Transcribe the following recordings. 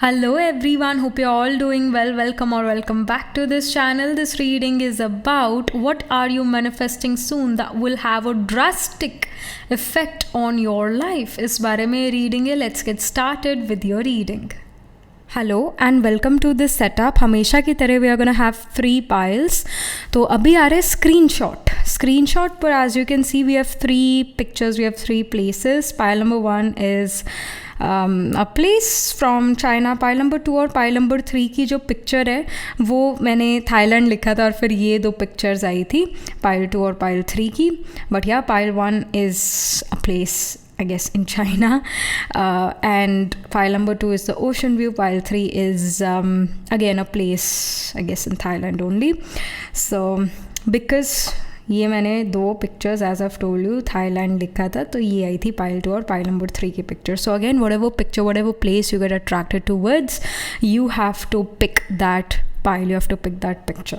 Hello everyone, hope you're all doing well. Welcome or welcome back to this channel. This reading is about what are you manifesting soon that will have a drastic effect on your life. इस बारे में reading है. Let's get started with your reading. Hello and welcome to this setup. हमेशा की तरह we are gonna have 3 piles. तो अभी आ रहे screenshot. Screenshot पर as you can see we have 3 pictures, we have 3 places. Pile number 1 is a place from China. Pile number 2 और pile number 3 की जो पिक्चर है वो मैंने थाईलैंड लिखा था और फिर ये 2 पिक्चर्स आई थी पाइल 2 और पाइल 3 की. बट या pile 1 is a place I guess in China, and pile number 2 is the ocean view. Pile 3 is again a place I guess in Thailand only. So because ये मैंने 2 pictures as of told you Thailand लिखा था तो ये आई थी pile 2 और pile number 3 की picture. So again whatever picture whatever place you get attracted towards you have to pick that pile, you have to pick that picture.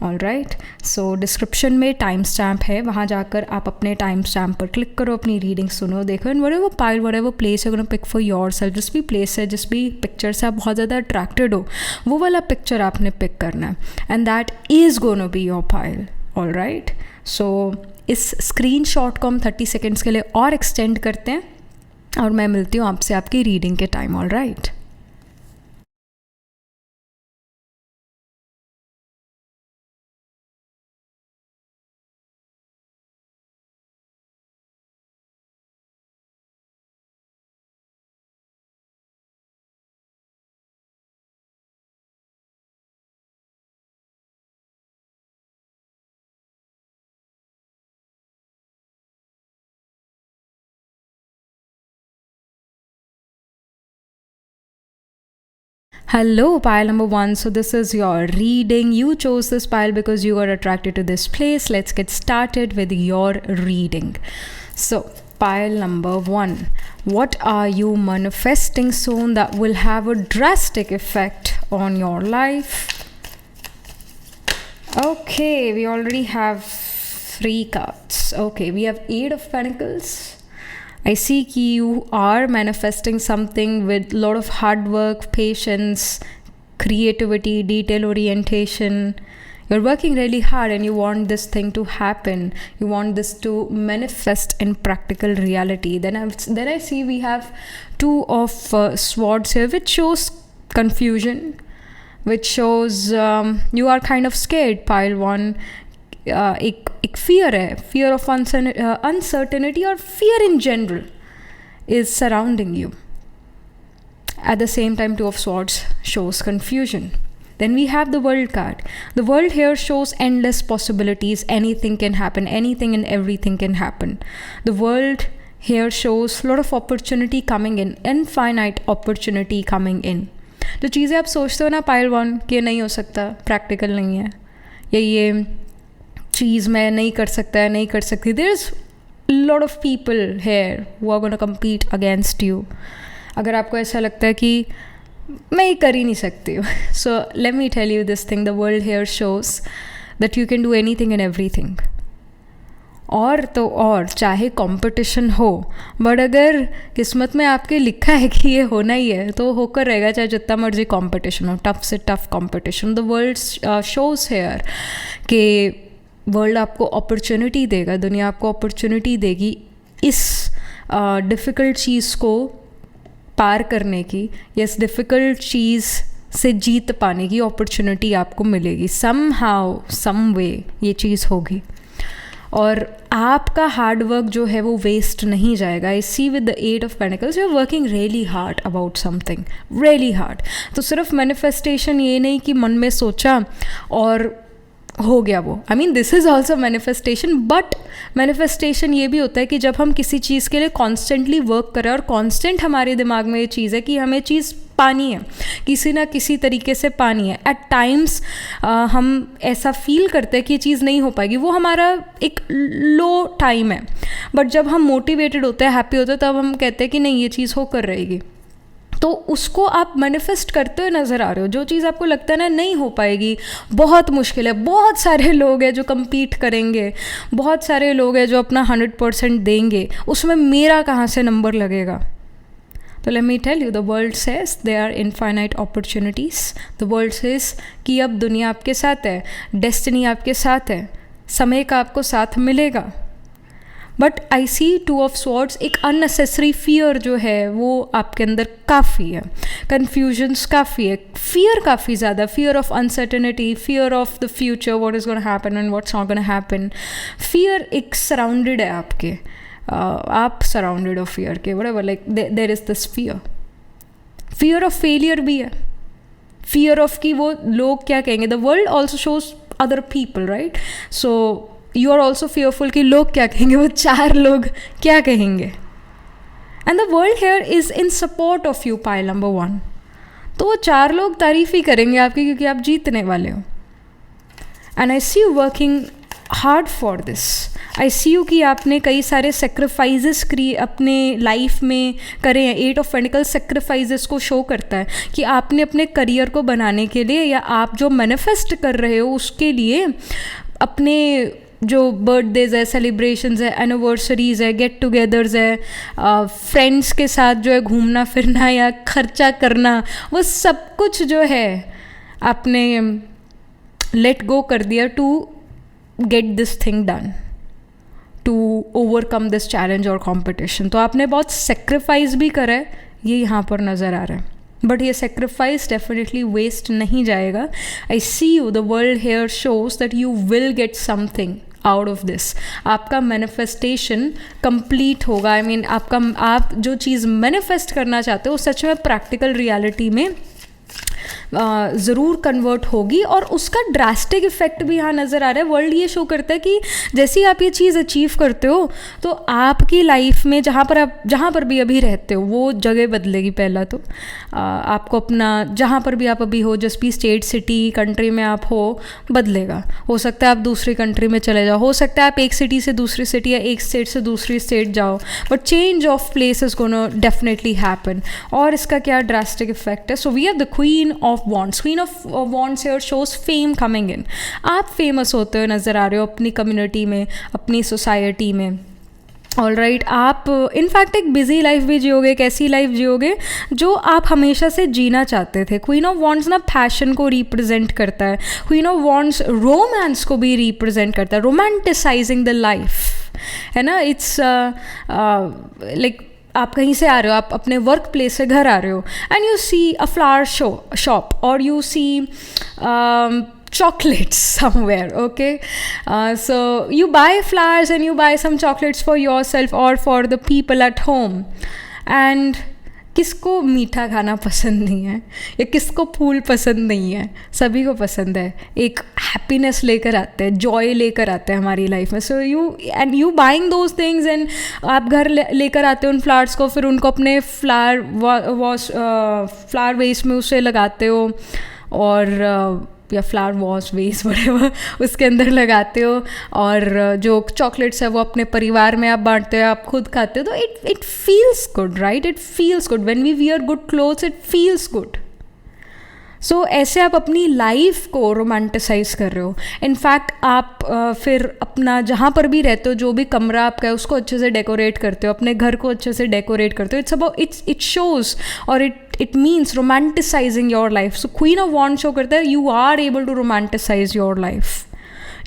All right, so description में time stamp है, वहाँ जाकर आप अपने time stamp पर click करो, अपनी reading सुनो, देखो. And whatever pile whatever place you gonna pick for yourself, जिस भी प्लेस है जिस भी पिक्चर से आप बहुत ज़्यादा अट्रैक्टेड हो वो वाला पिक्चर आपने पिक करना है and that is gonna be your pile. All right, so इस स्क्रीनशॉट को हम 30 सेकेंड्स के लिए और एक्सटेंड करते हैं और मैं मिलती हूँ आपसे आपकी रीडिंग के time. All right. Hello, pile number 1. So this is your reading. You chose this pile because you got attracted to this place. Let's get started with your reading. So pile number 1. What are you manifesting soon that will have a drastic effect on your life? Okay, we already have 3 cards. Okay, we have 8 of Pentacles. I see कि you are manifesting something with a lot of hard work, patience, creativity, detail orientation. You're working really hard and you want this thing to happen. You want this to manifest in practical reality. Then I see we have 2 of swords here, which shows confusion, which shows you are kind of scared. Pile 1. एक fear है, fear of uncertainty और fear in general is surrounding you. At the same time 2 of swords shows confusion. Then we have the world card. The world here shows endless possibilities. Anything can happen. Anything and everything can happen. The world here shows a lot of opportunity coming in. Infinite opportunity coming in. जो चीज़ें आप सोचते हो ना pile 1 कि नहीं हो सकता, प्रैक्टिकल नहीं है, या ये चीज़ मैं नहीं कर सकता है, नहीं कर सकती, there is lot of people here who are gonna compete against you. अगर आपको ऐसा लगता है कि मैं ये कर ही नहीं सकती हूँ, so let me tell you this thing, the world here shows that you can do anything and everything. और तो और चाहे कंपटीशन हो, बट अगर किस्मत में आपके लिखा है कि ये होना ही है तो होकर रहेगा, चाहे जितना मर्जी कंपटीशन हो, टफ से tough competition. The world shows here कि वर्ल्ड आपको अपॉर्चुनिटी देगा, दुनिया आपको अपॉर्चुनिटी देगी इस डिफ़िकल्ट चीज़ को पार करने की, या इस डिफ़िकल्ट चीज़ से जीत पाने की अपॉर्चुनिटी आपको मिलेगी. सम हाउ सम वे ये चीज़ होगी और आपका हार्ड वर्क जो है वो वेस्ट नहीं जाएगा. I see with the 8 of pentacles you are working really hard about something, really hard. तो सिर्फ मैनिफेस्टेशन ये नहीं कि मन में सोचा और हो गया वो. I mean this is also manifestation, but manifestation ये भी होता है कि जब हम किसी चीज़ के लिए कॉन्स्टेंटली वर्क करें और कॉन्स्टेंट हमारे दिमाग में ये चीज़ है कि हमें चीज़ पानी है, किसी ना किसी तरीके से पानी है. एट टाइम्स हम ऐसा फील करते हैं कि ये चीज़ नहीं हो पाएगी, वो हमारा एक लो टाइम है. बट जब हम मोटिवेटेड होते हैं, हैप्पी होते हैं, तब हम कहते हैं कि नहीं ये चीज़ होकर रहेगी. तो उसको आप मैनिफेस्ट करते हुए नज़र आ रहे हो. जो चीज़ आपको लगता है ना नहीं हो पाएगी, बहुत मुश्किल है, बहुत सारे लोग हैं जो कम्पीट करेंगे, बहुत सारे लोग हैं जो अपना 100% देंगे, उसमें मेरा कहाँ से नंबर लगेगा. तो let me tell you, the world says they are infinite opportunities. The world says कि अब दुनिया आपके साथ है, डेस्टिनी आपके साथ है, समय का आपको साथ मिलेगा. But I see two of swords, एक अननेसेसरी फियर जो है वो आपके अंदर काफ़ी है, कन्फ्यूजन्स काफ़ी है, फियर काफ़ी ज़्यादा, fear of uncertainty, fear of the future, what is gonna happen and what's not gonna happen. Fear एक सराउंडेड है आपके, आप सराउंडेड हो फियर के, whatever, like there is this fear. Fear of failure भी है, फियर ऑफ कि वो लोग क्या कहेंगे. The world also shows other people, right. So you are also fearful कि लोग क्या कहेंगे, वो 4 लोग क्या कहेंगे. And the world here is in support of you, pile number 1. तो वो 4 लोग तारीफ़ ही करेंगे आपकी, क्योंकि आप जीतने वाले हो. And I see you working hard for this. I see you कि आपने कई सारे सेक्रीफाइजेस अपने लाइफ में करे हैं. 8 ऑफ पेंटिकल्स सेक्रीफाइजेस को शो करता है कि आपने अपने करियर को बनाने के लिए, या आप जो मैनिफेस्ट कर रहे हो उसके लिए, अपने जो बर्थडेज है, सेलिब्रेशंस है, एनिवर्सरीज़ है, गेट टुगेदर्स है, फ्रेंड्स के साथ जो है घूमना फिरना या खर्चा करना, वो सब कुछ जो है आपने लेट गो कर दिया to get this thing done, to overcome this challenge और कॉम्पिटिशन. तो आपने बहुत सेक्रीफाइस भी करा है, ये यहाँ पर नज़र आ रहा है. बट ये सेक्रीफाइस डेफिनेटली वेस्ट नहीं जाएगा. I see you, the world here shows that you will get something out of this. आपका मैनिफेस्टेशन कंप्लीट होगा. आई मीन आप जो चीज़ मैनिफेस्ट करना चाहते हो सच में प्रैक्टिकल रियलिटी में ज़रूर कन्वर्ट होगी, और उसका ड्रास्टिक इफेक्ट भी यहाँ नज़र आ रहा है. वर्ल्ड ये शो करता है कि जैसे ही आप ये चीज़ अचीव करते हो तो आपकी लाइफ में जहाँ पर भी अभी रहते हो वो जगह बदलेगी. पहला तो आपको अपना जहाँ पर भी आप अभी हो, जिस भी स्टेट, सिटी, कंट्री में आप हो, बदलेगा. हो सकता है आप दूसरी कंट्री में चले जाओ, हो सकता है आप एक सिटी से दूसरी सिटी या एक स्टेट से दूसरी स्टेट जाओ, but change of place is gonna definitely happen. और इसका क्या ड्रास्टिक इफेक्ट है. So we have the queen of wands. Queen of wands here shows fame coming in. आप फेमस होते हुए नज़र आ रहे हो अपनी कम्युनिटी में, अपनी सोसाइटी में. ऑल राइट, आप इनफैक्ट एक बिजी लाइफ भी जियोगे. एक ऐसी लाइफ जियोगे जो आप हमेशा से जीना चाहते थे. क्वीन ऑफ वॉन्ड्स ना पैशन को रिप्रेजेंट करता है. क्वीन ऑफ वॉन्ड्स रोमांस को भी रिप्रेजेंट करता है, रोमांटिसाइजिंग द लाइफ, है ना. इट्स लाइक आप कहीं से आ रहे हो, आप अपने वर्क प्लेस से घर आ रहे हो, and you see a flower shop, और you see chocolates somewhere, okay. So you buy flowers and you buy some chocolates for yourself or for the people at home. And किसको मीठा खाना पसंद नहीं है, या किसको फूल पसंद नहीं है, सभी को पसंद है. एक हैप्पीनेस लेकर आते हैं, जॉय लेकर आते हैं हमारी लाइफ में. So you buying those things, and आप घर लेकर आते हो उन फ्लावर्स को, फिर उनको अपने फ्लावर वेस्ट में उसे लगाते हो, और या फ्लावर वॉश वेस्ट व्हाटएवर उसके अंदर लगाते हो, और जो चॉकलेट्स है वो अपने परिवार में आप बांटते हो, आप खुद खाते हो. तो it feels good, right. It feels good when we wear good clothes, it feels good. So ऐसे आप अपनी लाइफ को रोमांटिसाइज कर रहे हो. इनफैक्ट आप फिर अपना जहाँ पर भी रहते हो, जो भी कमरा आपका है उसको अच्छे से डेकोरेट करते हो, अपने घर को अच्छे से डेकोरेट करते हो. इट्स अबाउट इट शोज, और it means romanticising your life. So queen of wands show करता है you are able to romanticise your life,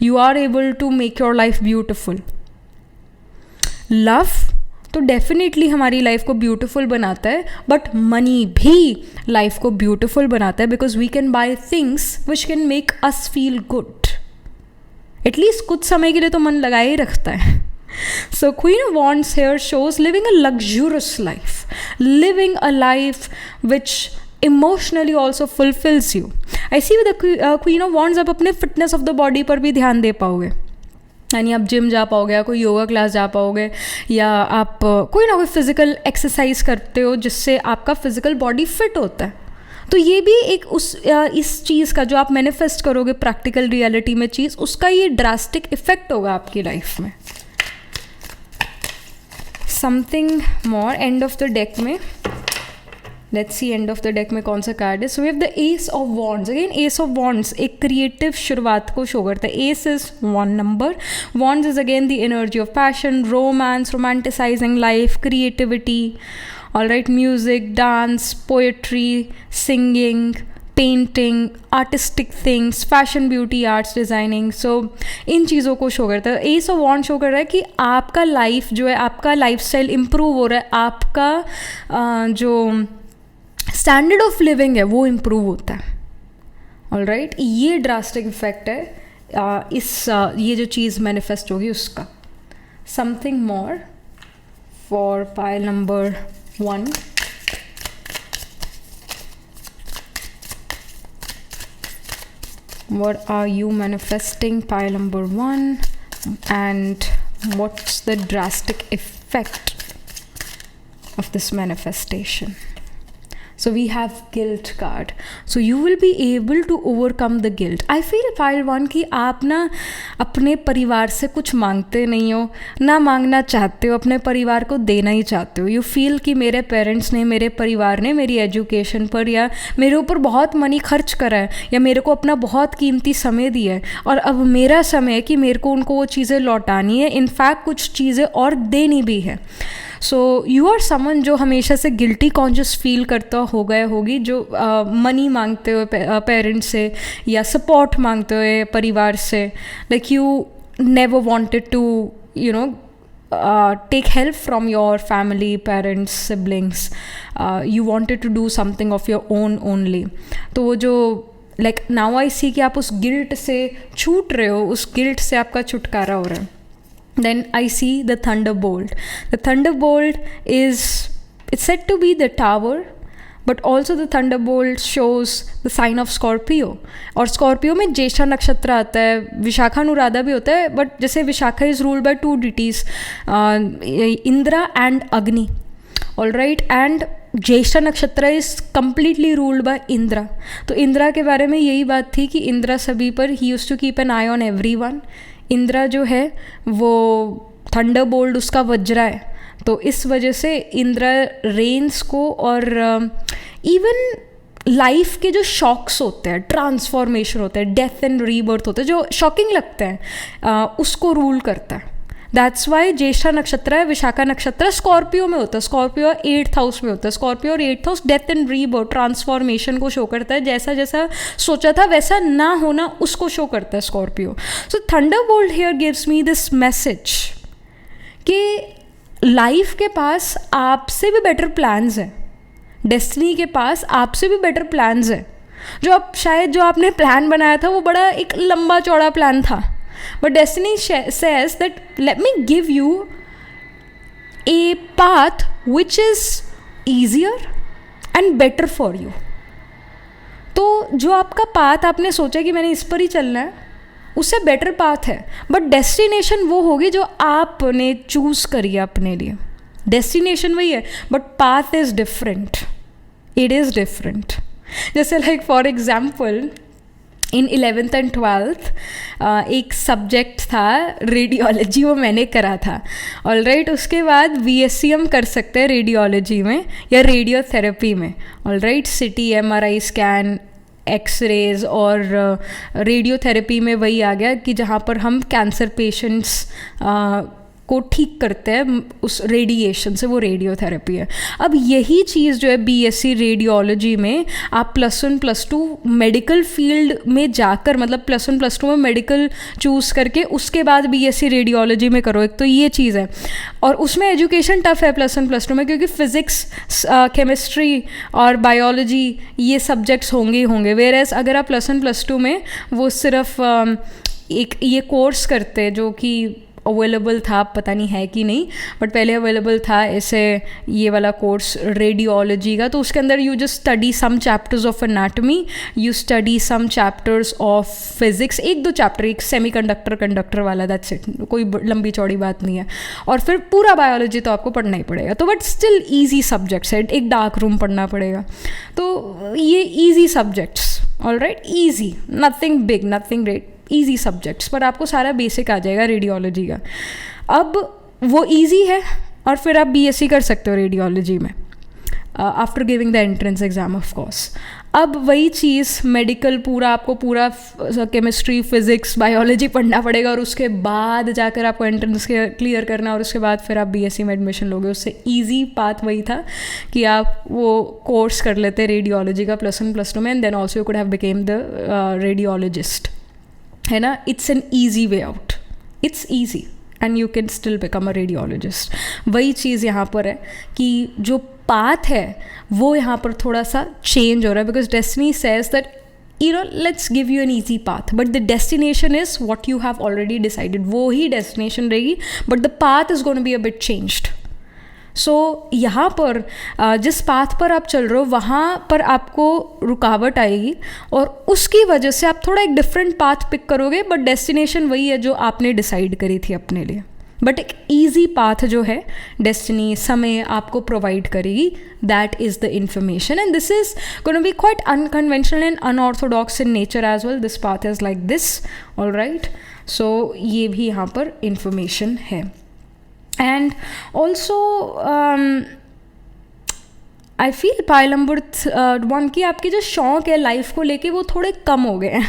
you are able to make your life beautiful. Love तो definitely हमारी life को beautiful बनाता है, but money भी life को beautiful बनाता है, because we can buy things which can make us feel good. At least कुछ समय के लिए तो मन लगाए ही रखता है. So queen of wands here shows living a luxurious life, living a life which emotionally also fulfils you. I see with the queen of wands आप अपने फिटनेस ऑफ द बॉडी पर भी ध्यान दे पाओगे. यानी आप जिम जा पाओगे, या कोई योगा क्लास जा पाओगे, या आप कोई ना कोई फिज़िकल एक्सरसाइज करते हो जिससे आपका फिज़िकल बॉडी फिट होता है. तो ये भी एक इस चीज़ का जो आप मैनिफेस्ट करोगे प्रैक्टिकल रियलिटी में चीज़, उसका ये ड्रास्टिक इफेक्ट होगा आपकी लाइफ में. Something more end of the deck में, let's see end of the deck में कौन सा कार्ड है. So we have the ace of wands. Again ace of wands एक क्रिएटिव शुरुआत को शो करता है. Ace is 1 number. Wands is again the energy of passion, romance, romanticising life, creativity. Alright, music, dance, poetry, singing, painting, artistic things, fashion, beauty, arts, designing. So इन चीज़ों को show करता है. एस ऑफ वॉन्ड शो कर रहा है कि आपका लाइफ जो है, आपका लाइफस्टाइल इम्प्रूव हो रहा है, आपका जो स्टैंडर्ड ऑफ लिविंग है वो इम्प्रूव होता है. ऑलराइट, ये ड्रास्टिक इफेक्ट है ये जो चीज़ मैनिफेस्ट होगी उसका. Something more for pile number 1. What are you manifesting, pile number 1, and what's the drastic effect of this manifestation? So we have guilt card. So you will be able to overcome the guilt. I feel pile 1 कि आप ना अपने परिवार से कुछ मांगते नहीं हो, ना मांगना चाहते हो, अपने परिवार को देना ही चाहते हो. यू फील कि मेरे पेरेंट्स ने, मेरे परिवार ने मेरी एजुकेशन पर या मेरे ऊपर बहुत मनी खर्च करा है, या मेरे को अपना बहुत कीमती समय दिया है, और अब मेरा समय है कि मेरे को उनको वो चीज़ें लौटानी है. इनफैक्ट कुछ चीज़ें और देनी भी है. सो यू आर समवन जो हमेशा से गिल्टी कॉन्शियस फील करता होगी, जो मनी मांगते हुए पेरेंट्स से या सपोर्ट मांगते हुए परिवार से. Like you never wanted to take help from your family, parents, siblings. You wanted to do something of your own only. तो वो जो like now I see कि आप उस गिल्ट से छूट रहे हो, उस गिल्ट से आपका छुटकारा हो रहा है. Then I see the thunderbolt. The thunderbolt it's said to be the tower, but also the thunderbolt shows the sign of Scorpio. और Scorpio में ज्येष्ठा नक्षत्र आता है, विशाखा अनुराधा भी होता है, बट जैसे Vishakha is ruled by 2 deities, Indira and अग्नि. ऑलराइट, एंड ज्येष्ठा नक्षत्र is completely ruled by Indira. तो इंद्रा के बारे में यही बात थी कि इंद्रा सभी पर, he used to keep an eye on everyone. Indra जो है वो थंडरबोल्ट उसका वज्रा है. तो इस वजह से इंद्रा रेन्स को और इवन लाइफ के जो शॉक्स होते हैं, ट्रांसफॉर्मेशन होते हैं, डेथ एंड रीबर्थ होते हैं, जो शॉकिंग लगते हैं, उसको रूल करता है. दैट्स वाई ज्येष्ठा नक्षत्र है, विशाखा नक्षत्र स्कॉर्पियो में होता है. स्कॉर्पियो 8th हाउस में होता है. स्कॉर्पियो और 8th house death and rebirth, transformation को शो करता है. जैसा जैसा सोचा था वैसा ना होना उसको शो करता है Scorpio. So Thunderbolt here gives me this message कि लाइफ के पास आपसे भी बेटर प्लान्स हैं, डेस्टिनी के पास आपसे भी बेटर प्लान्स हैं. जो आप शायद जो आपने प्लान बनाया था वो बड़ा एक लंबा चौड़ा प्लान था, but destiny says that let me give you a path which is easier and better for you. तो जो आपका पाथ आपने सोचा कि मैंने इस पर ही चलना है, उससे बेटर पाथ है, बट डेस्टिनेशन वो होगी जो आपने चूज करी है अपने लिए. डेस्टिनेशन वही है but path is different, it is different. जैसे like for example in 11th and 12th एक सब्जेक्ट था रेडियोलॉजी, वो मैंने करा था. ऑलराइट, उसके बाद VSc हम कर सकते हैं रेडियोलॉजी में या रेडियोथेरेपी में. Alright, CT, MRI scan, X rays, और रेडियोथेरेपी में वही आ गया कि जहाँ पर हम कैंसर पेशेंट्स को ठीक करते हैं उस रेडिएशन से, वो रेडियोथेरेपी है. अब यही चीज़ जो है BSc रेडियोलॉजी में आप +1 +2 मेडिकल फील्ड में जाकर, मतलब +1 +2 में मेडिकल चूज़ करके उसके बाद BSc रेडियोलॉजी में करो. एक तो ये चीज़ है, और उसमें एजुकेशन टफ है +1 +2 में, क्योंकि फिज़िक्स, केमिस्ट्री और बायोलॉजी ये सब्जेक्ट्स होंगे ही होंगे. वेयरएज़ अगर आप +1 +2 में वो सिर्फ एक ये कोर्स करते जो कि अवेलेबल था, पता नहीं है कि नहीं, बट पहले अवेलेबल था ऐसे ये वाला कोर्स रेडियोलॉजी का. तो उसके अंदर you just study some chapters of anatomy, you study some chapters of physics, 1-2 chapter, एक कंडक्टर वाला, दैट्स इट, कोई लंबी चौड़ी बात नहीं है. और फिर पूरा बायोलॉजी तो आपको पढ़ना ही पड़ेगा. तो बट स्टिल ईजी सब्जेक्ट्स है, एक डार्क रूम पढ़ना पड़ेगा. तो ये easy subjects, alright, easy, nothing big, nothing great, easy subjects, पर आपको सारा बेसिक आ जाएगा रेडियोलॉजी का. अब वो ईजी है और फिर आप BSc कर सकते हो रेडियोलॉजी में. After giving the entrance exam of course. अब वही चीज़ मेडिकल पूरा आपको पूरा केमिस्ट्री फिज़िक्स बायोलॉजी पढ़ना पड़ेगा और उसके बाद जाकर आपको एंट्रेंस क्लियर करना और उसके बाद फिर आप बीएससी में एडमिशन लोगे. उससे इजी पाथ वही था कि आप वो कोर्स कर लेते रेडियोलॉजी का +1 +2 में, and then also you could have became the radiologist, है ना. It's an easy way out, it's easy and you can still become a radiologist. वही चीज़ यहाँ पर है कि जो पाथ है वो यहाँ पर थोड़ा सा चेंज हो रहा है, because destiny says that let's give you an easy path, but the destination is what you have already decided. वो ही डेस्टिनेशन रहेगी, but the path is going to be a bit changed. So यहाँ पर जिस path पर आप चल रहे हो वहाँ पर आपको रुकावट आएगी और उसकी वजह से आप थोड़ा एक डिफरेंट पाथ पिक करोगे, बट डेस्टिनेशन वही है जो आपने डिसाइड करी थी अपने लिए. बट एक ईजी पाथ जो है डेस्टिनी समय आपको प्रोवाइड करेगी, that is the information. And this is going to be quite unconventional and unorthodox in nature as well. This path is like this, all right. So ये भी यहाँ पर इंफॉर्मेशन है. And also I feel pile number 1 की आपके जो शौक़ है लाइफ को लेके वो थोड़े कम हो गए हैं.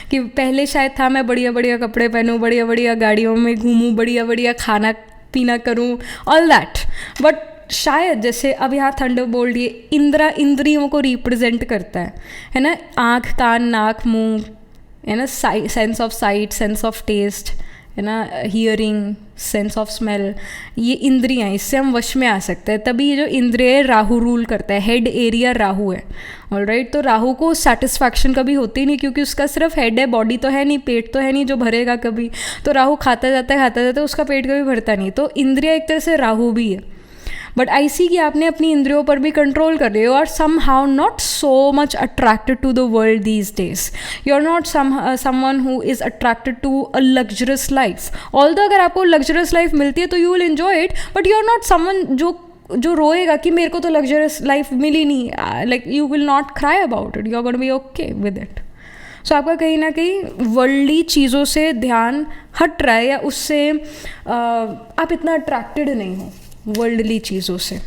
कि पहले शायद था मैं बढ़िया बढ़िया कपड़े पहनूँ, बढ़िया बढ़िया गाड़ियों में घूमूँ, बढ़िया बढ़िया खाना पीना करूँ, ऑल दैट. बट शायद जैसे अब यहाँ थंडरबोल्ट ये इंद्रियों को रिप्रेजेंट करता है ना. आँख, कान, नाक, मुँह, है ना. Sense of sight, sense of taste, है ना, हियरिंग, सेंस ऑफ स्मेल, ये इंद्रियाँ, इससे हम वश में आ सकते हैं. तभी ये जो इंद्रिय राहु रूल करता है, हेड एरिया राहु है, ऑल राइट. तो राहु को सेटिस्फैक्शन कभी होती नहीं, क्योंकि उसका सिर्फ हेड है, बॉडी तो है नहीं, पेट तो है नहीं जो भरेगा कभी. तो राहु खाता जाता है, उसका पेट कभी भरता नहीं. तो इंद्रिया एक तरह से राहु भी है. बट आई सी कि आपने अपनी इंद्रियों पर भी कंट्रोल कर रहे हो, और somehow not so much attracted to the world these days. You are not someone who is attracted to a luxurious life. Although अगर आपको लग्जरस लाइफ मिलती है तो you will enjoy it, but you are not someone जो रोएगा कि मेरे को तो लग्जरस लाइफ मिली नहीं. Like you will not cry about it, you are going to be okay with it. So आपका कहीं ना कहीं वर्ल्डली चीज़ों से ध्यान हट रहा है, या उससे आप इतना अट्रैक्टेड नहीं हो वर्ल्डली चीज़ों से,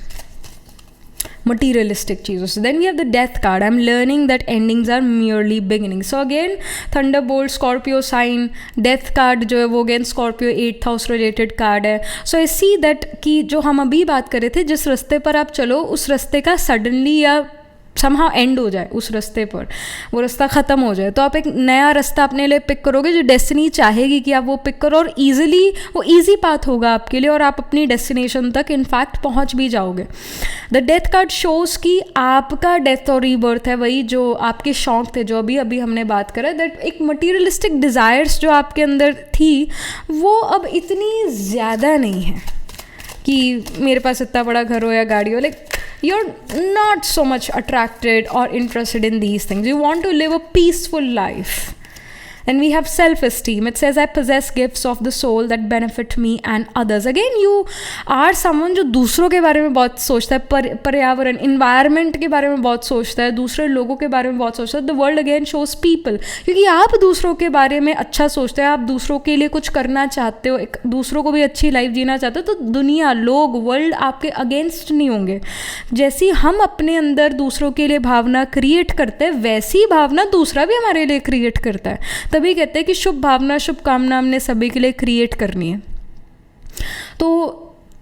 materialistic चीज़ों से. Then we have the death card. I'm learning that endings are merely beginnings. So again Thunderbolt, Scorpio sign, death card जो है वो again Scorpio 8th house related card है. So I see that कि जो हम अभी बात कर रहे थे, जिस रास्ते पर आप चलो उस रास्ते का सडनली या समहाउ एंड हो जाए, उस रास्ते पर वो रास्ता ख़त्म हो जाए, तो आप एक नया रास्ता अपने लिए पिक करोगे जो डेस्टिनी चाहेगी कि आप वो पिक करो, और ईजिली वो ईजी पाथ होगा आपके लिए और आप अपनी डेस्टिनेशन तक इनफैक्ट पहुंच भी जाओगे. द डेथ कार्ड शोज़ कि आपका डेथ और रीबर्थ है, वही जो आपके शौक़ थे जो अभी अभी हमने बात करा, दैट एक मटीरियलिस्टिक डिज़ायर्स जो आपके अंदर थी वो अब इतनी ज़्यादा नहीं है कि मेरे पास इतना बड़ा घर हो या गाड़ी हो. Like you're not so much attracted or interested in these things. You want to live a peaceful life. And we have self-esteem. It says I possess gifts of the soul that benefit me and others. Again, you are someone जो दूसरों के बारे में बहुत सोचता है, पर्यावरण, environment के बारे में बहुत सोचता है, दूसरे लोगों के बारे में बहुत सोचता है. The world again shows people. क्योंकि आप दूसरों के बारे में अच्छा सोचते हैं, आप दूसरों के लिए कुछ करना चाहते हो, एक दूसरों को भी अच्छी लाइफ जीना चाहते हो, तो दुनिया, लोग, वर्ल्ड आपके अगेंस्ट नहीं होंगे. जैसी हम अपने अंदर दूसरों के लिए भावना क्रिएट करते हैं, वैसी भावना दूसरा भी हमारे लिए क्रिएट करता है. तभी कहते हैं कि शुभ भावना, शुभ कामना हमने सभी के लिए क्रिएट करनी है. तो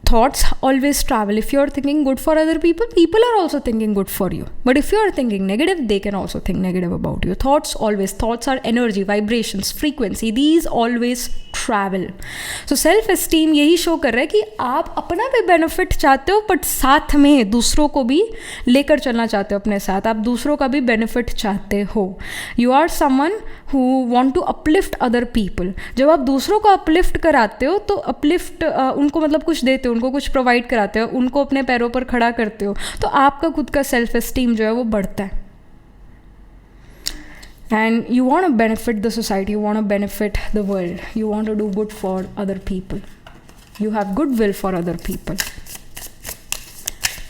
thoughts always travel. If you're thinking good for other people, people are also thinking good for you. But if you're thinking negative, they can also think negative about you. Thoughts are energy, vibrations, frequency. These always travel. So self-esteem यही show कर रहा है कि आप अपना भी benefit चाहते हो, बट साथ में दूसरों को भी लेकर चलना चाहते हो अपने साथ. आप दूसरों का भी बेनिफिट चाहते हो. You are someone who want to uplift other people. जब आप दूसरों को अपलिफ्ट कराते हो तो अपलिफ्ट उनको मतलब कुछ देते हो, उनको कुछ प्रोवाइड कराते हो, उनको अपने पैरों पर खड़ा करते हो, तो आपका खुद का सेल्फ एस्टीम जो है वो बढ़ता है. And you want to benefit the society, you want to benefit the world, you want to do good for other people, you have goodwill for other people.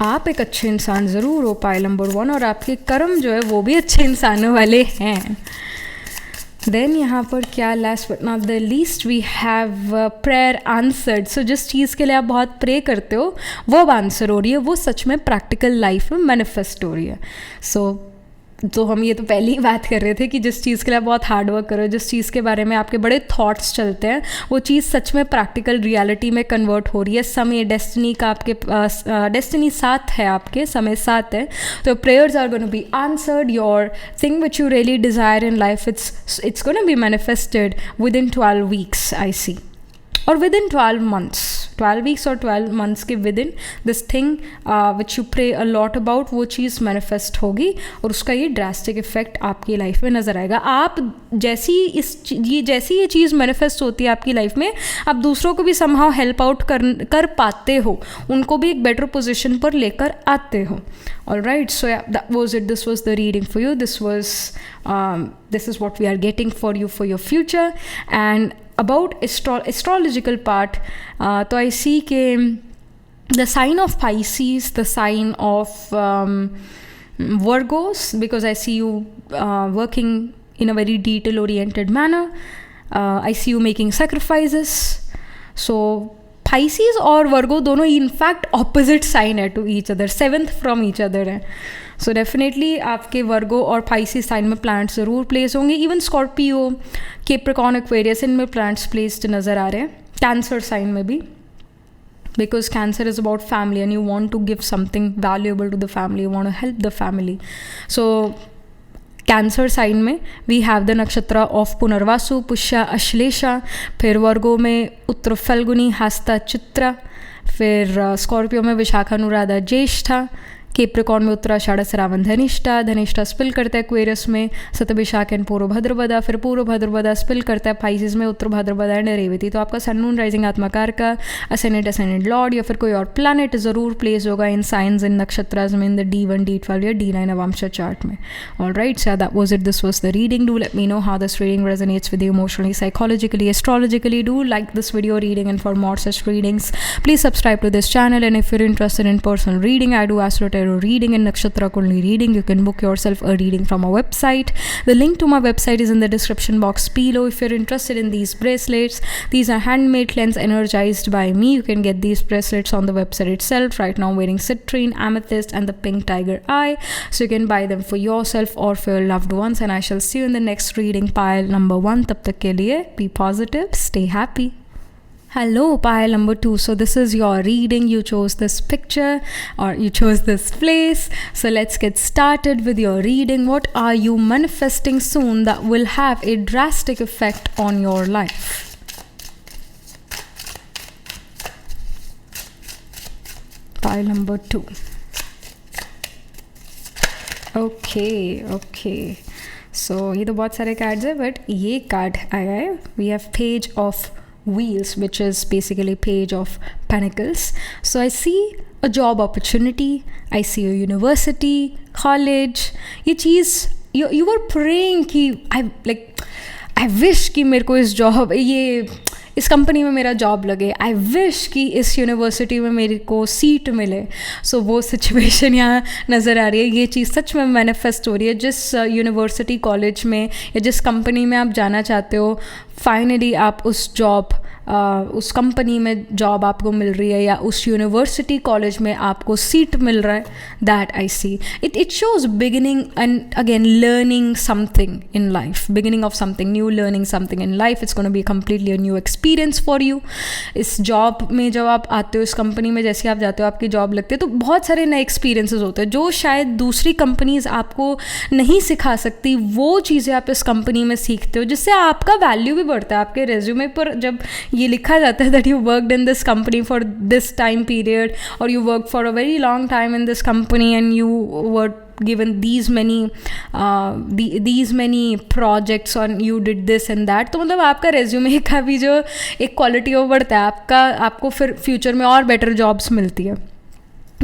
आप एक अच्छे इंसान ज़रूर हो, पाइल नंबर 1, और आपके कर्म जो है वो भी अच्छे इंसानों वाले हैं. देन यहाँ पर क्या, last but not the least, we have prayer answered. So जिस चीज़ के लिए आप बहुत प्रे करते हो वो अब आंसर हो रही है, वो सच में प्रैक्टिकल लाइफ में मैनिफेस्ट हो रही है. तो हम ये तो पहले ही बात कर रहे थे कि जिस चीज़ के लिए आप बहुत हार्ड वर्क करो, जिस चीज़ के बारे में आपके बड़े थॉट्स चलते हैं, वो चीज़ सच में प्रैक्टिकल रियलिटी में कन्वर्ट हो रही है. समय डेस्टिनी का आपके पास, डेस्टिनी साथ है, आपके समय साथ है. तो prayers are gonna be answered. Your thing which you really desire in life, it's gonna be manifested within 12 weeks I see, or within 12 months, 12 weeks or 12 months के within this thing which you pray a lot about, वो चीज़ manifest होगी और उसका ये drastic effect आपकी life में नज़र आएगा. आप जैसी ये चीज़ manifest होती है आपकी लाइफ में, आप दूसरों को भी somehow help out कर पाते हो, उनको भी एक better position पर लेकर आते हो. Alright, so yeah, that was it. This was the reading for you. This is what we are getting for you for your future. And about astrological part, तो I see के the sign of Pisces, the sign of Virgos, because I see you working in a very detail oriented manner. I see you making sacrifices. So Pisces और Virgo दोनों in fact opposite sign है to each other, 7th from each other है. So definitely आपके Virgo और Pisces sign में planets ज़रूर place होंगे. Even Scorpio, Capricorn, Aquarius, इनमें प्लांट्स प्लेस्ड नज़र आ रहे हैं. कैंसर साइन में भी, because Cancer is about family and you want to give something valuable to the family, you want to help the family. So Cancer sign में we have the nakshatra of Punarvasu, Pushya, Ashlesha. फिर Virgo में उत्तर फल्गुनी, हस्ता, चित्रा. फिर Scorpio में विशाखा, अनुराधा, ज्येष्ठा. Capricorn में उत्तराषाढ़, Shravan, Dhanishtha. Dhanishtha spill करता है Aquarius में शतभिषाख एंड पूर्व भाद्रपदा. फिर पूर्व भाद्रपदा स्पिल करता है पाइसिस में उत्तर भाद्रपदा एंड रेवती. तो आपका सन, मून, राइजिंग, आत्माकार का असेंडेंट लॉर्ड या फिर कोई और प्लैनेट ज़रूर प्लेस होगा इन साइंस, इन नक्षत्रास में, इन द D1, D12 या D9 नवांश चार्ट में. Alright, so that was it. This was the reading. Do let me know how this reading resonates with you emotionally, psychologically, astrologically. Do like this video reading, and for more such readings please subscribe to this channel. And if you're interested in personal reading, I do astro tarot reading and nakshatra kundli reading. You can book yourself a reading from our website. The link to my website is in the description box below. If you're interested in these bracelets, these are handmade, lens energized by me. You can get these bracelets on the website itself. Right now I'm wearing citrine, amethyst and the pink tiger eye, so you can buy them for yourself or for your loved ones. And I shall see you in the next reading, pile number 1. tab tak ke liye be positive, stay happy. Hello, pile number 2. So this is your reading. You chose this picture or you chose this place. So let's get started with your reading. What are you manifesting soon that will have a drastic effect on your life? Pile number 2. Okay. So ये तो बहुत सारे cards है, but ये card आया है. We have page of wheels, which is basically page of pentacles. So I see a job opportunity, I see a university, college. ये चीज़ you were praying कि I wish कि मेरे को इस कंपनी में मेरा जॉब लगे, आई विश कि इस यूनिवर्सिटी में मेरे को सीट मिले. सो वो सिचुएशन यहाँ नज़र आ रही है. ये चीज़ सच में मैनिफेस्ट हो रही है. जिस यूनिवर्सिटी, कॉलेज में या जिस कंपनी में आप जाना चाहते हो, फाइनली आप उस कंपनी में जॉब आपको मिल रही है या उस यूनिवर्सिटी, कॉलेज में आपको सीट मिल रहा है. That I see it shows beginning and again learning something in life, beginning of something new, learning something in life. It's gonna be completely a new experience for you. इस job में जब आप आते हो, इस company में जैसे आप जाते हो, आपकी जॉब लगती है, तो बहुत सारे नए एक्सपीरियंसेस होते हैं जो शायद दूसरी कंपनीज आपको नहीं सिखा सकती. वो चीज़ें आप इस कंपनी में सीखते हो, जिससे आपका वैल्यू भी बढ़ता है. आपके रेज्यूमे पर जब ये लिखा जाता है that you worked in this company for this time period, और you work for a very long time in this company and you were given these many projects and you did this and that. तो मतलब आपका resume का भी जो एक quality वो बढ़ता है, आपको फिर फ्यूचर में और बेटर जॉब्स मिलती है.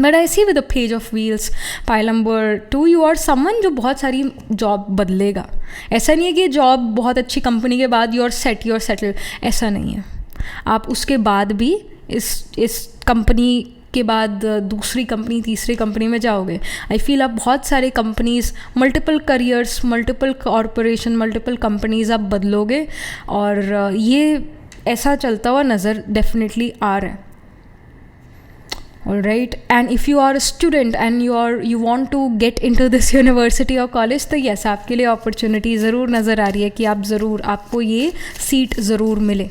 But I see with the page of wheels, pile number 2, you are someone जो बहुत सारी जॉब बदलेगा. ऐसा नहीं है कि जॉब बहुत अच्छी कंपनी के बाद यू आर सेटल, ऐसा नहीं है. आप उसके बाद भी इस कंपनी के बाद दूसरी कंपनी, तीसरी कंपनी में जाओगे। आई फील आप बहुत सारे companies, multiple careers, multiple corporation, multiple companies आप बदलोगे, और ये ऐसा चलता हुआ नज़र डेफिनेटली आ रहा है। All right, and if you are a student and you want to get into this university or college, तो yes, आपके लिए अपॉर्चुनिटी ज़रूर नज़र आ रही है कि आपको ये सीट ज़रूर मिले,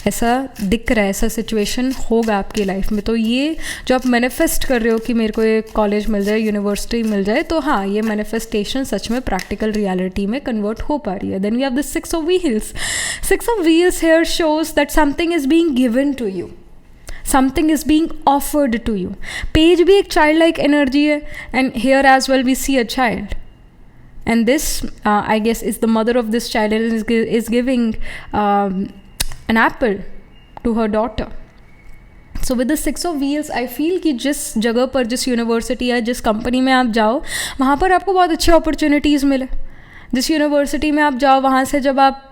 ऐसा दिख रहा है, ऐसा सिचुएशन होगा आपकी लाइफ में। तो ये जो आप मैनिफेस्ट कर रहे हो कि मेरे को ये कॉलेज मिल जाए, यूनिवर्सिटी मिल जाए, तो हाँ, ये मैनिफेस्टेशन सच में प्रैक्टिकल रियलिटी में कन्वर्ट हो पा रही है। Then we have the 6 of wheels. 6 of wheels here shows that something is being given to you, something is being offered to you. Page भी एक childlike energy है, and here as well we see a child, and this I guess is the mother of this child and is giving an apple to her daughter. So with the 6 of wheels, I feel कि जिस जगह पर, जिस university या जिस company में आप जाओ, वहाँ पर आपको बहुत अच्छी अपॉर्चुनिटीज़ मिले। जिस यूनिवर्सिटी में आप जाओ, वहाँ से जब आप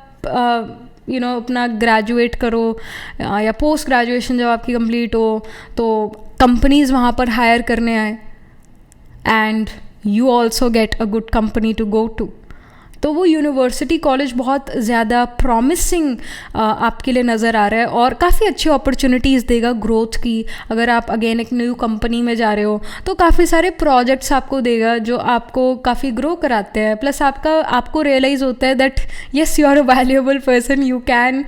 अपना ग्रेजुएट करो या पोस्ट ग्रेजुएशन जब आपकी कंप्लीट हो, तो कंपनीज़ वहाँ पर हायर करने आए, and you also get a good company to go to. तो वो यूनिवर्सिटी कॉलेज बहुत ज़्यादा प्रॉमिसिंग आपके लिए नज़र आ रहा है, और काफ़ी अच्छी अपॉर्चुनिटीज़ देगा ग्रोथ की। अगर आप अगेन एक न्यू कंपनी में जा रहे हो, तो काफ़ी सारे प्रोजेक्ट्स आपको देगा जो आपको काफ़ी ग्रो कराते हैं। प्लस आपको रियलाइज़ होता है that yes, you are a valuable person, you can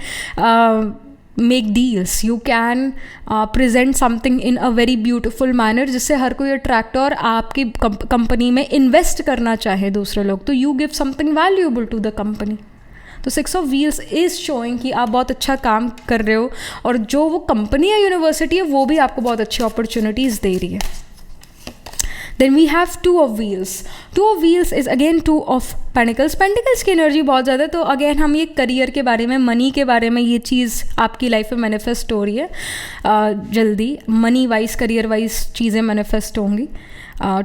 make deals, you can present something in a very beautiful manner, जिससे हर कोई अट्रैक्ट और आपकी कंपनी में इन्वेस्ट करना चाहे दूसरे लोग, तो you give something valuable to the company. तो 6 of wheels इज़ शोइंग कि आप बहुत अच्छा काम कर रहे हो, और जो वो कंपनी या यूनिवर्सिटी है वो भी आपको बहुत अच्छी अपॉर्चुनिटीज़ दे रही है। Then we have 2 of wheels. 2 of wheels is again 2 of pentacles. Pentacles की एनर्जी बहुत ज़्यादा है, तो अगेन हम ये करियर के बारे में, मनी के बारे में, ये चीज़ आपकी लाइफ में मैनिफेस्ट हो रही है। जल्दी मनी वाइज, करियर वाइज चीज़ें मैनिफेस्ट होंगी।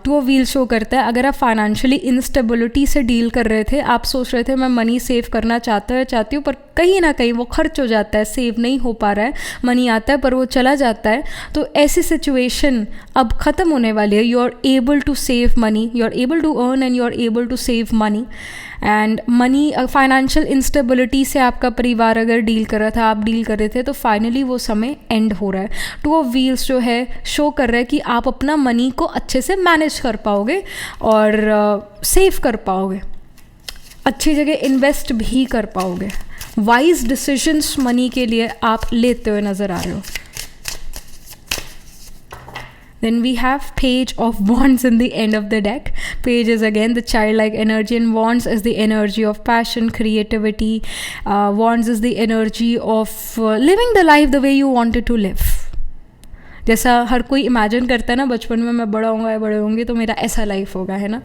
2 of wheels शो करता है अगर आप फाइनेंशियली इंस्टेबिलिटी से डील कर रहे थे, आप सोच रहे थे मैं मनी सेव करना चाहती हूँ, पर कहीं ना कहीं वो खर्च हो जाता है, सेव नहीं हो पा रहा है, मनी आता है पर वो चला जाता है, तो ऐसी सिचुएशन अब ख़त्म होने वाली है। You are able to save money, you are able to earn and you are able to save money. And money, financial instability से आपका परिवार अगर डील कर रहा था, आप डील कर रहे थे, तो फाइनली वो समय एंड हो रहा है। 2 of wheels जो है शो कर रहा है कि आप अपना मनी को अच्छे से मैनेज कर पाओगे और सेव कर पाओगे, अच्छी जगह इन्वेस्ट भी कर पाओगे, वाइज डिसीजंस मनी के लिए आप लेते हुए नज़र आ रहे हो। Then we have Page of Wands in the end of the deck. Page is again the childlike energy, and Wands is the energy of passion, creativity. Wands is the energy of living the life the way you wanted to live. जैसा हर कोई imagine करता है ना बचपन में, मैं बड़ा होंगी तो मेरा ऐसा लाइफ होगा, है ना।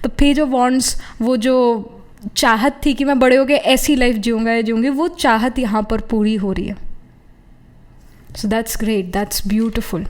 तो पेज ऑफ वॉन्ड्स, वो जो चाहत थी कि मैं बड़े हो गए ऐसी लाइफ जीऊँगी, वो चाहत यहाँ पर पूरी हो रही है। So that's great, that's beautiful.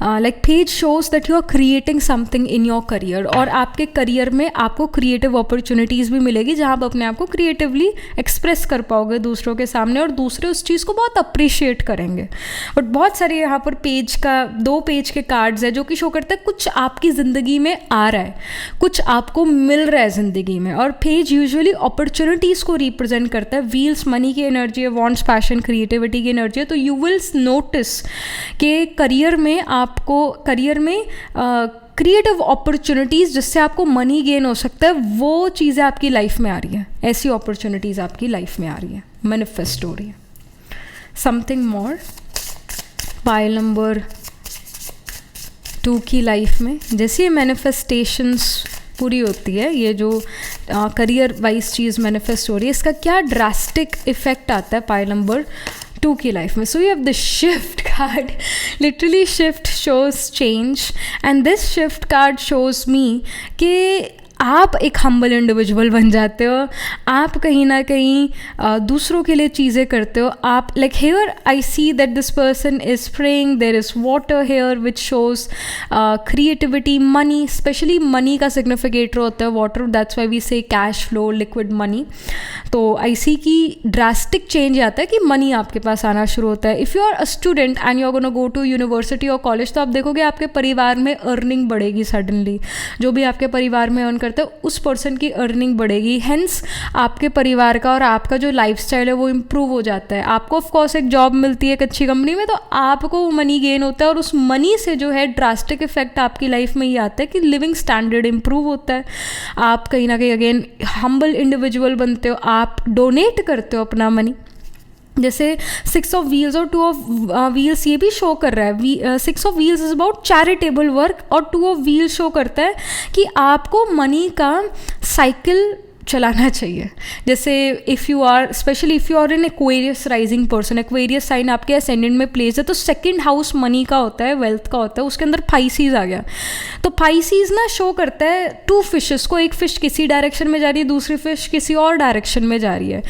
Like page shows that you are creating something in your career, और आपके करियर में आपको क्रिएटिव अपॉर्चुनिटीज़ भी मिलेगी जहाँ आप अपने आप को क्रिएटिवली एक्सप्रेस कर पाओगे दूसरों के सामने, और दूसरे उस चीज़ को बहुत अप्रिशिएट करेंगे। बट बहुत सारे यहाँ पर पेज का 2 पेज के कार्ड्स है जो कि शो करते हैं कुछ आपकी ज़िंदगी में आ रहा है, कुछ आपको मिल रहा है ज़िंदगी में, और पेज यूजुअली अपॉर्चुनिटीज़ को रिप्रेजेंट करता है। व्हील्स मनी की एनर्जी है, वॉन्ट्स पैशन क्रिएटिविटी की एनर्जी है। तो यू विल नोटिस कि करियर में क्रिएटिव अपॉर्चुनिटीज़ जिससे आपको मनी गेन हो सकता है, वो चीज़ें आपकी लाइफ में आ रही हैं, ऐसी अपॉर्चुनिटीज़ आपकी लाइफ में आ रही हैं, मैनिफेस्ट हो रही है। समथिंग मोर पाइल नंबर 2 की लाइफ में, जैसे ये मैनिफेस्टेशंस पूरी होती है, ये जो करियर वाइज चीज़ मैनिफेस्ट हो रही है, इसका क्या ड्रास्टिक इफेक्ट आता है पाइल नंबर 2 की लाइफ में। So you have the shift card, literally shift shows change, and this shift card shows मी कि आप एक हम्बल इंडिविजुअल बन जाते हो, आप कहीं ना कहीं दूसरों के लिए चीज़ें करते हो. आप like here I see that this person is spraying, there is water here which shows creativity. Money, specially money का सिग्निफिकेटर होता है water, that's why we say cash flow, liquid money. तो आई सी की ड्रास्टिक चेंज आता है कि money आपके पास आना शुरू होता है. If you are a student and you are gonna go to university और कॉलेज, तो आप देखोगे आपके परिवार में अर्निंग बढ़ेगी सडनली. जो भी आपके परिवार में अर्न करते हैं उस पर्सन की अर्निंग बढ़ेगी. हेंस आपके परिवार का और आपका जो लाइफस्टाइल है वो इम्प्रूव हो जाता है. आपको ऑफकोर्स एक जॉब मिलती है एक अच्छी कंपनी में, तो आपको मनी गेन होता है और उस मनी से जो है ड्रास्टिक इफेक्ट आपकी लाइफ में ये आता है कि लिविंग स्टैंडर्ड इम्प्रूव होता है. आप कहीं ना कहीं अगेन हम्बल इंडिविजुअल बनते हो. आप डोनेट करते हो अपना मनी. जैसे 6 ऑफ व्हील्स और 2 ऑफ व्हील्स ये भी शो कर रहा है. 6 of wheels is about charitable work और 2 ऑफ व्हील्स शो करता है कि आपको मनी का साइकिल चलाना चाहिए. जैसे if you are, specially if you are in Aquarius rising person, Aquarius sign आपके असेंडेंट में प्लेस है, तो सेकंड हाउस मनी का होता है, वेल्थ का होता है, उसके अंदर पाइसीज आ गया. तो पाइसीज ना शो करता है 2 फिशेस को, एक फिश किसी डायरेक्शन में जा रही है, दूसरी फिश किसी और डायरेक्शन में जा रही है.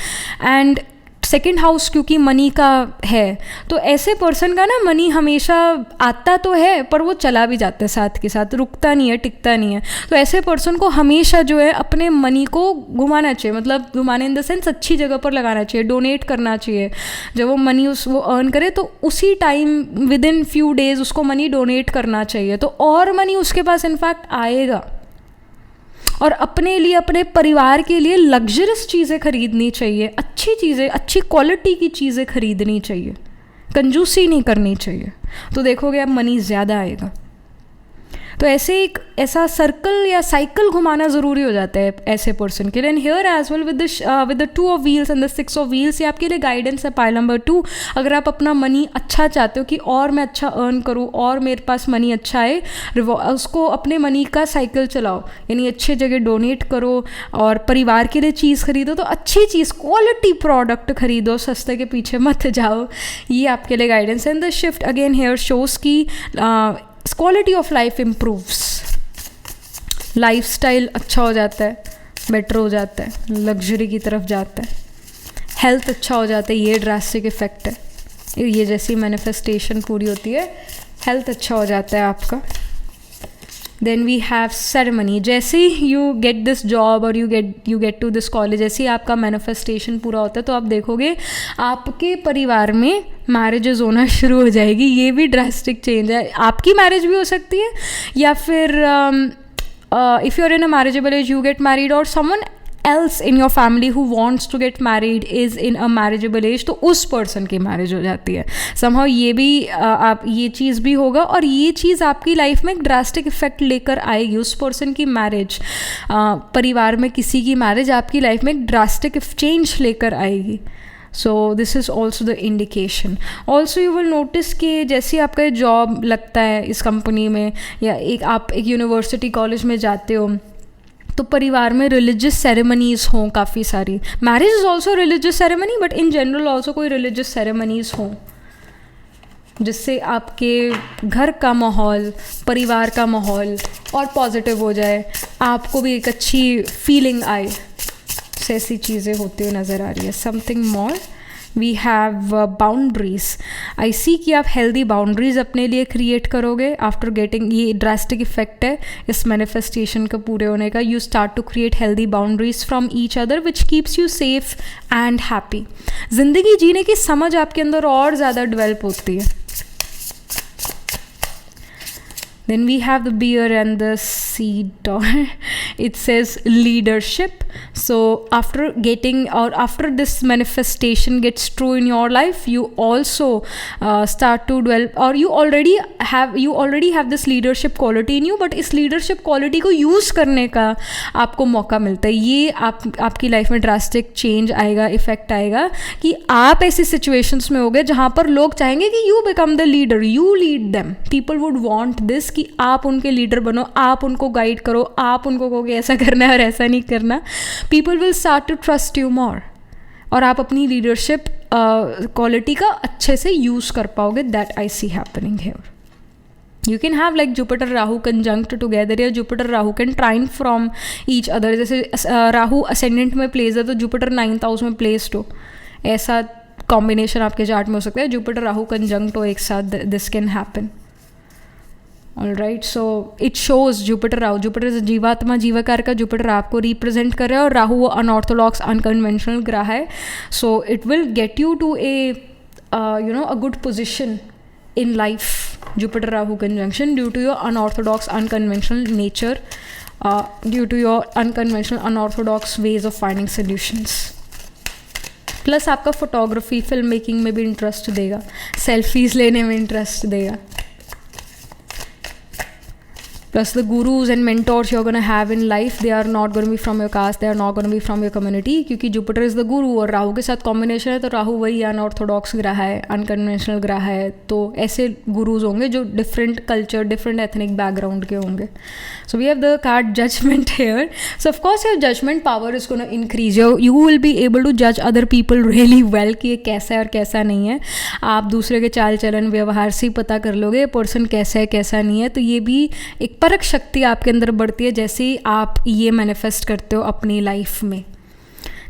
एंड सेकेंड हाउस क्योंकि मनी का है, तो ऐसे पर्सन का ना मनी हमेशा आता तो है पर वो चला भी जाता है साथ के साथ, रुकता नहीं है, टिकता नहीं है. तो ऐसे पर्सन को हमेशा जो है अपने मनी को घुमाना चाहिए, मतलब घुमाने इन द सेंस अच्छी जगह पर लगाना चाहिए, डोनेट करना चाहिए. जब वो मनी वो अर्न करे तो उसी time with in few days उसको मनी डोनेट करना चाहिए. तो और मनी उसके पास इनफैक्ट आएगा. और अपने लिए, अपने परिवार के लिए लग्जरियस चीज़ें खरीदनी चाहिए, अच्छी चीज़ें, अच्छी क्वालिटी की चीज़ें खरीदनी चाहिए, कंजूसी नहीं करनी चाहिए. तो देखोगे अब मनी ज़्यादा आएगा. तो ऐसा सर्कल या साइकिल घुमाना ज़रूरी हो जाता है ऐसे पर्सन के लिए. And here as well with the 2 of wheels and the 6 of wheels, ये आपके लिए गाइडेंस है. पाइल नंबर 2, अगर आप अपना मनी अच्छा चाहते हो कि और मैं अच्छा अर्न करूँ और मेरे पास मनी अच्छा आए, उसको अपने मनी का साइकिल चलाओ, यानी अच्छे जगह डोनेट करो और परिवार के लिए चीज़ खरीदो तो अच्छी चीज़, क्वालिटी प्रोडक्ट खरीदो, सस्ते के पीछे मत जाओ. ये आपके लिए गाइडेंस है. And the shift again here shows की quality of life improves, lifestyle अच्छा हो जाता है, बेटर हो जाता है, लग्जरी की तरफ जाता है, हेल्थ अच्छा हो जाता है. ये ड्रास्टिक इफेक्ट है. ये जैसी मैनिफेस्टेशन पूरी होती है, हेल्थ अच्छा हो जाता है आपका. Then we have ceremony. जैसे ही यू गेट दिस जॉब और you get to this college, जैसे ही आपका मैनिफेस्टेशन पूरा होता है तो आप देखोगे आपके परिवार में मैरिजेस होना शुरू हो जाएगी. ये भी ड्रास्टिक चेंज है. आपकी मैरिज भी हो सकती है, या फिर if you are in a marriageable age you get married, और someone else in your family who wants to get married is in a marriageable age, तो उस पर्सन की मैरिज हो जाती है. somehow ये भी आप ये चीज़ भी होगा और ये चीज़ आपकी लाइफ में एक ड्रास्टिक इफेक्ट लेकर आएगी. उस पर्सन की मैरिज, परिवार में किसी की मैरिज आपकी लाइफ में एक ड्रास्टिक चेंज लेकर आएगी. So this is also the indication. Also you will notice कि जैसे आपका जॉब लगता है इस कंपनी में, या आप एक यूनिवर्सिटी कॉलेज में जाते हो, तो परिवार में रिलीजियस सेरेमनीज़ हों काफ़ी सारी. Marriage is also religious ceremony, but in general also कोई रिलीजियस सेरेमनीज़ हों जिससे आपके घर का माहौल, परिवार का माहौल और पॉजिटिव हो जाए, आपको भी एक अच्छी फीलिंग आए. ऐसी चीज़ें होती हुई नज़र आ रही है. Something more, we have boundaries. I see कि आप हेल्दी बाउंड्रीज अपने लिए क्रिएट करोगे आफ्टर गेटिंग, ये ड्रास्टिक इफेक्ट है इस मैनिफेस्टेशन का पूरे होने का. You start to create healthy boundaries from each other which keeps you safe and happy. जिंदगी जीने की समझ आपके अंदर और ज़्यादा डेवलप होती है. Then we have the bear and the sea dog. It says leadership. So after getting, or after this manifestation gets true in your life, you also start to develop, or you already have this leadership quality in you, but इस leadership quality को use करने का आपको मौका मिलता है. ये आपकी लाइफ में ड्रास्टिक चेंज आएगा, इफेक्ट आएगा कि आप ऐसी सिचुएशंस में होगे जहाँ पर लोग चाहेंगे कि you become the leader, you lead them. People would want this कि आप उनके लीडर बनो, आप उनको गाइड करो, आप उनको कहोगे ऐसा करना है और ऐसा नहीं करना. People will start to trust you more, और आप अपनी लीडरशिप क्वालिटी का अच्छे से यूज़ कर पाओगे. That I C happening here. You can have like Jupiter Rahu conjunct together, या Jupiter Rahu can trine from each other. जैसे राहु ascendant में प्लेस है तो Jupiter 9th हाउस में प्लेस्ड हो, ऐसा कॉम्बिनेशन आपके चार्ट में हो सकता है. Jupiter Rahu conjunct हो एक साथ, this can happen. Alright, so it shows Jupiter Rahu. Jupiter is जीवात्मा, जीवाकार का Jupiter आपको रिप्रेजेंट कर रहा है, और राहु वो अनऑर्थोडॉक्स अनकन्वेंशनल ग्रह है. So it will get you to a a good position in life. Jupiter Rahu conjunction due to your unorthodox unconventional nature, due to your unconventional unorthodox ways of finding solutions. Plus आपका photography, film making में भी interest देगा, selfies लेने में interest देगा. Plus the gurus and mentors you're going to have in life, they are not going to be from your caste, they are not going to be from your community, क्योंकि Jupiter is the guru और राहु के साथ combination है, तो राहु वही unorthodox ग्रह है, unconventional ग्रह है, तो ऐसे गुरुज होंगे जो different culture, different ethnic background के होंगे. So we have the card judgment here. So of course your judgment power is going to increase. You will be able to judge other people really well कि ये कैसा है और कैसा नहीं है. आप दूसरे के चाल चलन व्यवहार से ही पता कर लोगे पर्सन कैसा है कैसा नहीं है. तो ये भी एक परख शक्ति आपके अंदर बढ़ती है जैसे ही आप ये मैनिफेस्ट करते हो अपनी लाइफ में,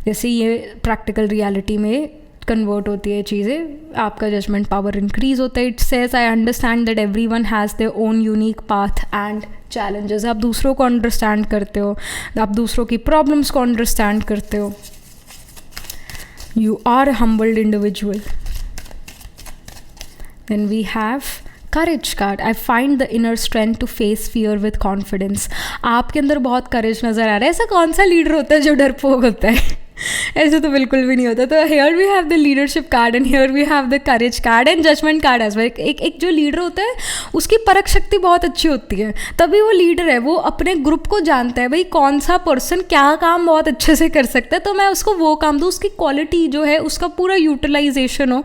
जैसे ये प्रैक्टिकल रियलिटी में कन्वर्ट होती है चीज़ें, आपका जजमेंट पावर इंक्रीज होता है. It says I understand that everyone has their own unique path and challenges. आप दूसरों को अंडरस्टैंड करते हो, आप दूसरों की प्रॉब्लम्स को अंडरस्टैंड करते हो. You are humbled individual. Then we have courage card. I find the inner strength to face fear with confidence. आपके अंदर बहुत करेज नज़र आ रहा है. ऐसा कौन सा लीडर होता है जो डरपोक होता है? ऐसे तो बिल्कुल भी नहीं होता. तो here we have the leadership card and here we have the courage card and judgement card as well. एक जो लीडर होता है उसकी परख शक्ति बहुत अच्छी होती है, तभी वो लीडर है. वो अपने ग्रुप को जानता है भाई कौन सा पर्सन क्या काम बहुत अच्छे से कर सकता है, तो मैं उसको वो काम दूँ, उसकी क्वालिटी जो है उसका पूरा यूटिलाइजेशन हो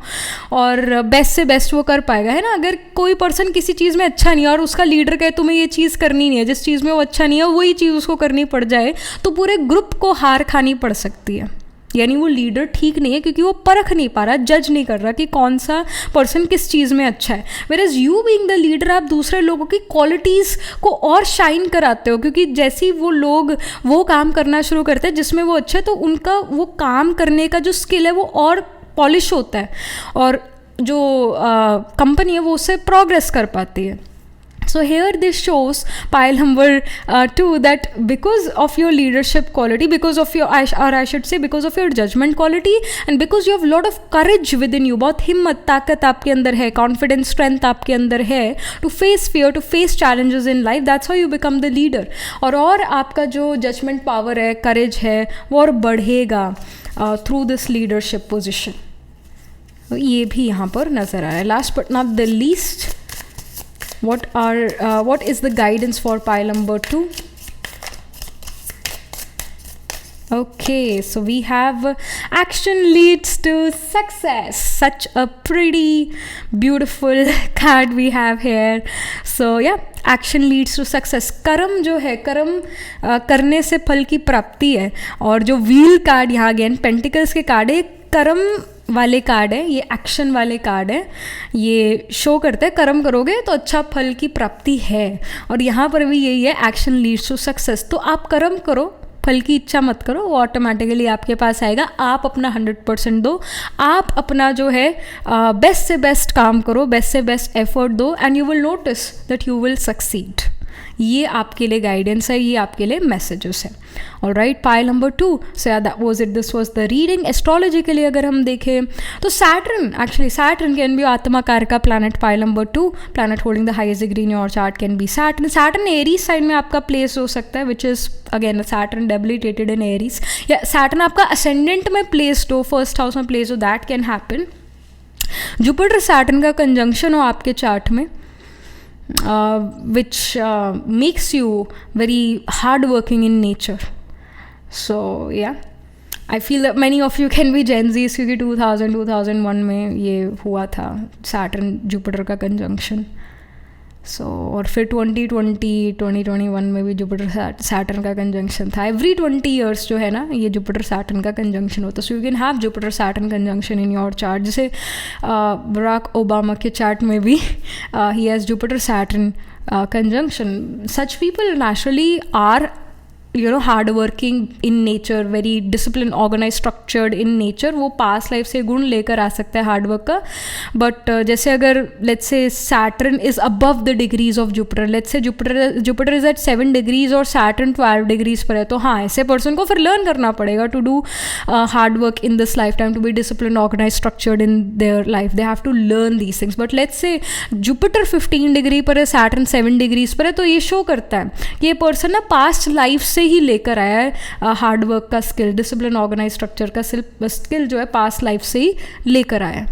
और बेस्ट से बेस्ट वो कर पाएगा, है ना. अगर कोई पर्सन किसी चीज़ में अच्छा नहीं है और उसका लीडर कहे तुम्हें ये चीज़ करनी नहीं है, जिस चीज़ में वो अच्छा नहीं है वही चीज़ उसको करनी पड़ जाए, तो पूरे ग्रुप को हार खानी पड़ सकती है. यानी वो लीडर ठीक नहीं है क्योंकि वो परख नहीं पा रहा, जज नहीं कर रहा कि कौन सा पर्सन किस चीज़ में अच्छा है. Whereas you being the leader, आप दूसरे लोगों की क्वालिटीज़ को और शाइन कराते हो, क्योंकि जैसे ही वो लोग वो काम करना शुरू करते हैं जिसमें वो अच्छा है, तो उनका वो काम करने का जो स्किल है वो और पॉलिश होता है और जो कंपनी है वो उससे प्रोग्रेस कर पाती है. So here this shows pile number 2 that because of your leadership quality, because of your I should say because of your judgment quality and because you have lot of courage within you, बहुत हिम्मत ताकत आपके अंदर है, confidence strength आपके अंदर है to face fear, to face challenges in life, that's how you become the leader. और आपका जो judgment power है, courage है, वो और बढ़ेगा through this leadership position. ये भी यहाँ पर नज़र आ रहा है. Last but not the least, what is the guidance for pile number 2? Okay, so we have action leads to success. Such a pretty beautiful card we have here. So yeah, action leads to success. कर्म जो है, कर्म करने से फल की प्राप्ति है. और जो व्हील कार्ड यहाँ अगेन पेंटिकल्स के कार्ड है, कर्म वाले कार्ड है, ये एक्शन वाले कार्ड है. ये शो करते हैं कर्म करोगे तो अच्छा फल की प्राप्ति है, और यहाँ पर भी यही है, एक्शन लीड्स टू सक्सेस. तो आप कर्म करो, फल की इच्छा मत करो, वो ऑटोमेटिकली आपके पास आएगा. आप अपना 100% दो, आप अपना जो है बेस्ट से बेस्ट काम करो, बेस्ट से बेस्ट एफर्ट दो, and you will notice that you will succeed. ये आपके लिए गाइडेंस है, ये आपके लिए मैसेजेस है. Alright, pile number 2. सो या that was it, this was the reading. Astrology के लिए अगर हम देखें तो सैटर्न कैन बी आत्माकार का planet. Pile number 2, planet holding the highest degree in your chart can B Saturn Aries side में आपका प्लेस हो सकता है, which is again Saturn debilitated in Aries, या सैटर्न आपका असेंडेंट में प्लेस्ड हो, फर्स्ट हाउस में प्लेस हो, that can happen. Jupiter Saturn का कंजंक्शन हो आपके चार्ट में, which makes you very hardworking in nature. So yeah, I feel that many of you can be Gen Zs क्योंकि 2001 में ये हुआ था Saturn Jupiter का conjunction. सो और फिर 2021 में भी जुपिटर सैटर्न का कंजंक्शन था. एवरी 20 ईयर्स जो है ना ये जुपिटर सैटर्न का कंजंक्शन होता है. So you can have Jupiter Saturn conjunction in your chart. जैसे बराक ओबामा के चार्ट में भी he has Jupiter Saturn conjunction. Such people naturally are hard working in nature, very discipline, organise, structured in nature. वो past life से गुण लेकर आ सकता है हार्ड वर्क का. बट जैसे अगर let's say Saturn is above the degrees of Jupiter, let's say Jupiter is at 7 degrees और सैटर्न 12 डिग्रीज पर है, तो हाँ ऐसे पर्सन को फिर लर्न करना पड़ेगा to do hard work in this life time, to be discipline, organise, structured in their life. They have to learn these things. But let's say Jupiter 15 degree पर है, सैटर्न 7 डिग्रीज पर है, तो ये शो करता है कि ये पर्सन ना पास्ट लाइफ से ही लेकर आया है हार्ड वर्क का स्किल, डिसिप्लिन, ऑर्गेनाइज, स्ट्रक्चर का स्किल जो है पास्ट लाइफ से ही लेकर आया है.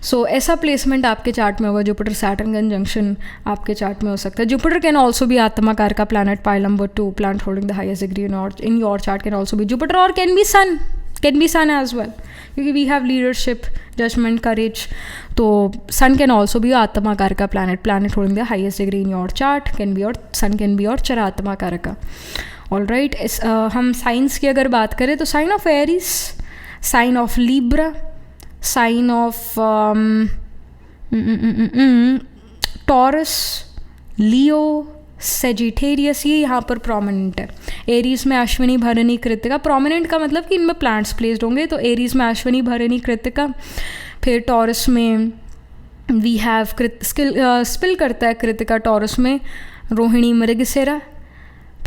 सो ऐसा प्लेसमेंट आपके चार्ट में होगा. जुपिटर सैटर्न कंजंक्शन आपके चार्ट में हो सकता है. जुपिटर कैन ऑल्सो बी आत्माकार का planet, pile number 2, planet holding the highest degree in your chart can also be Jupiter, और can be sun as well, क्योंकि we have leadership, judgement, courage. तो सन कैन ऑल्सो बी आत्माकार का planet holding the highest degree in your chart can be, और sun can be और चरात्माकार का. All right. हम science की अगर बात करें तो sign of Aries, sign of Libra, sign of Taurus, Leo, Sagittarius, ये यहाँ पर प्रोमिनेंट है. एरीज में अश्विनी, भरणी, कृतिका. प्रोमिनेंट का मतलब कि इनमें प्लांट्स प्लेस्ड होंगे. तो एरीज में अश्विनी, भरणी, कृतिका. फिर टॉरस में वी हैव स्पिल करता है कृतिका टॉरस में, रोहिणी, मृगशिरा.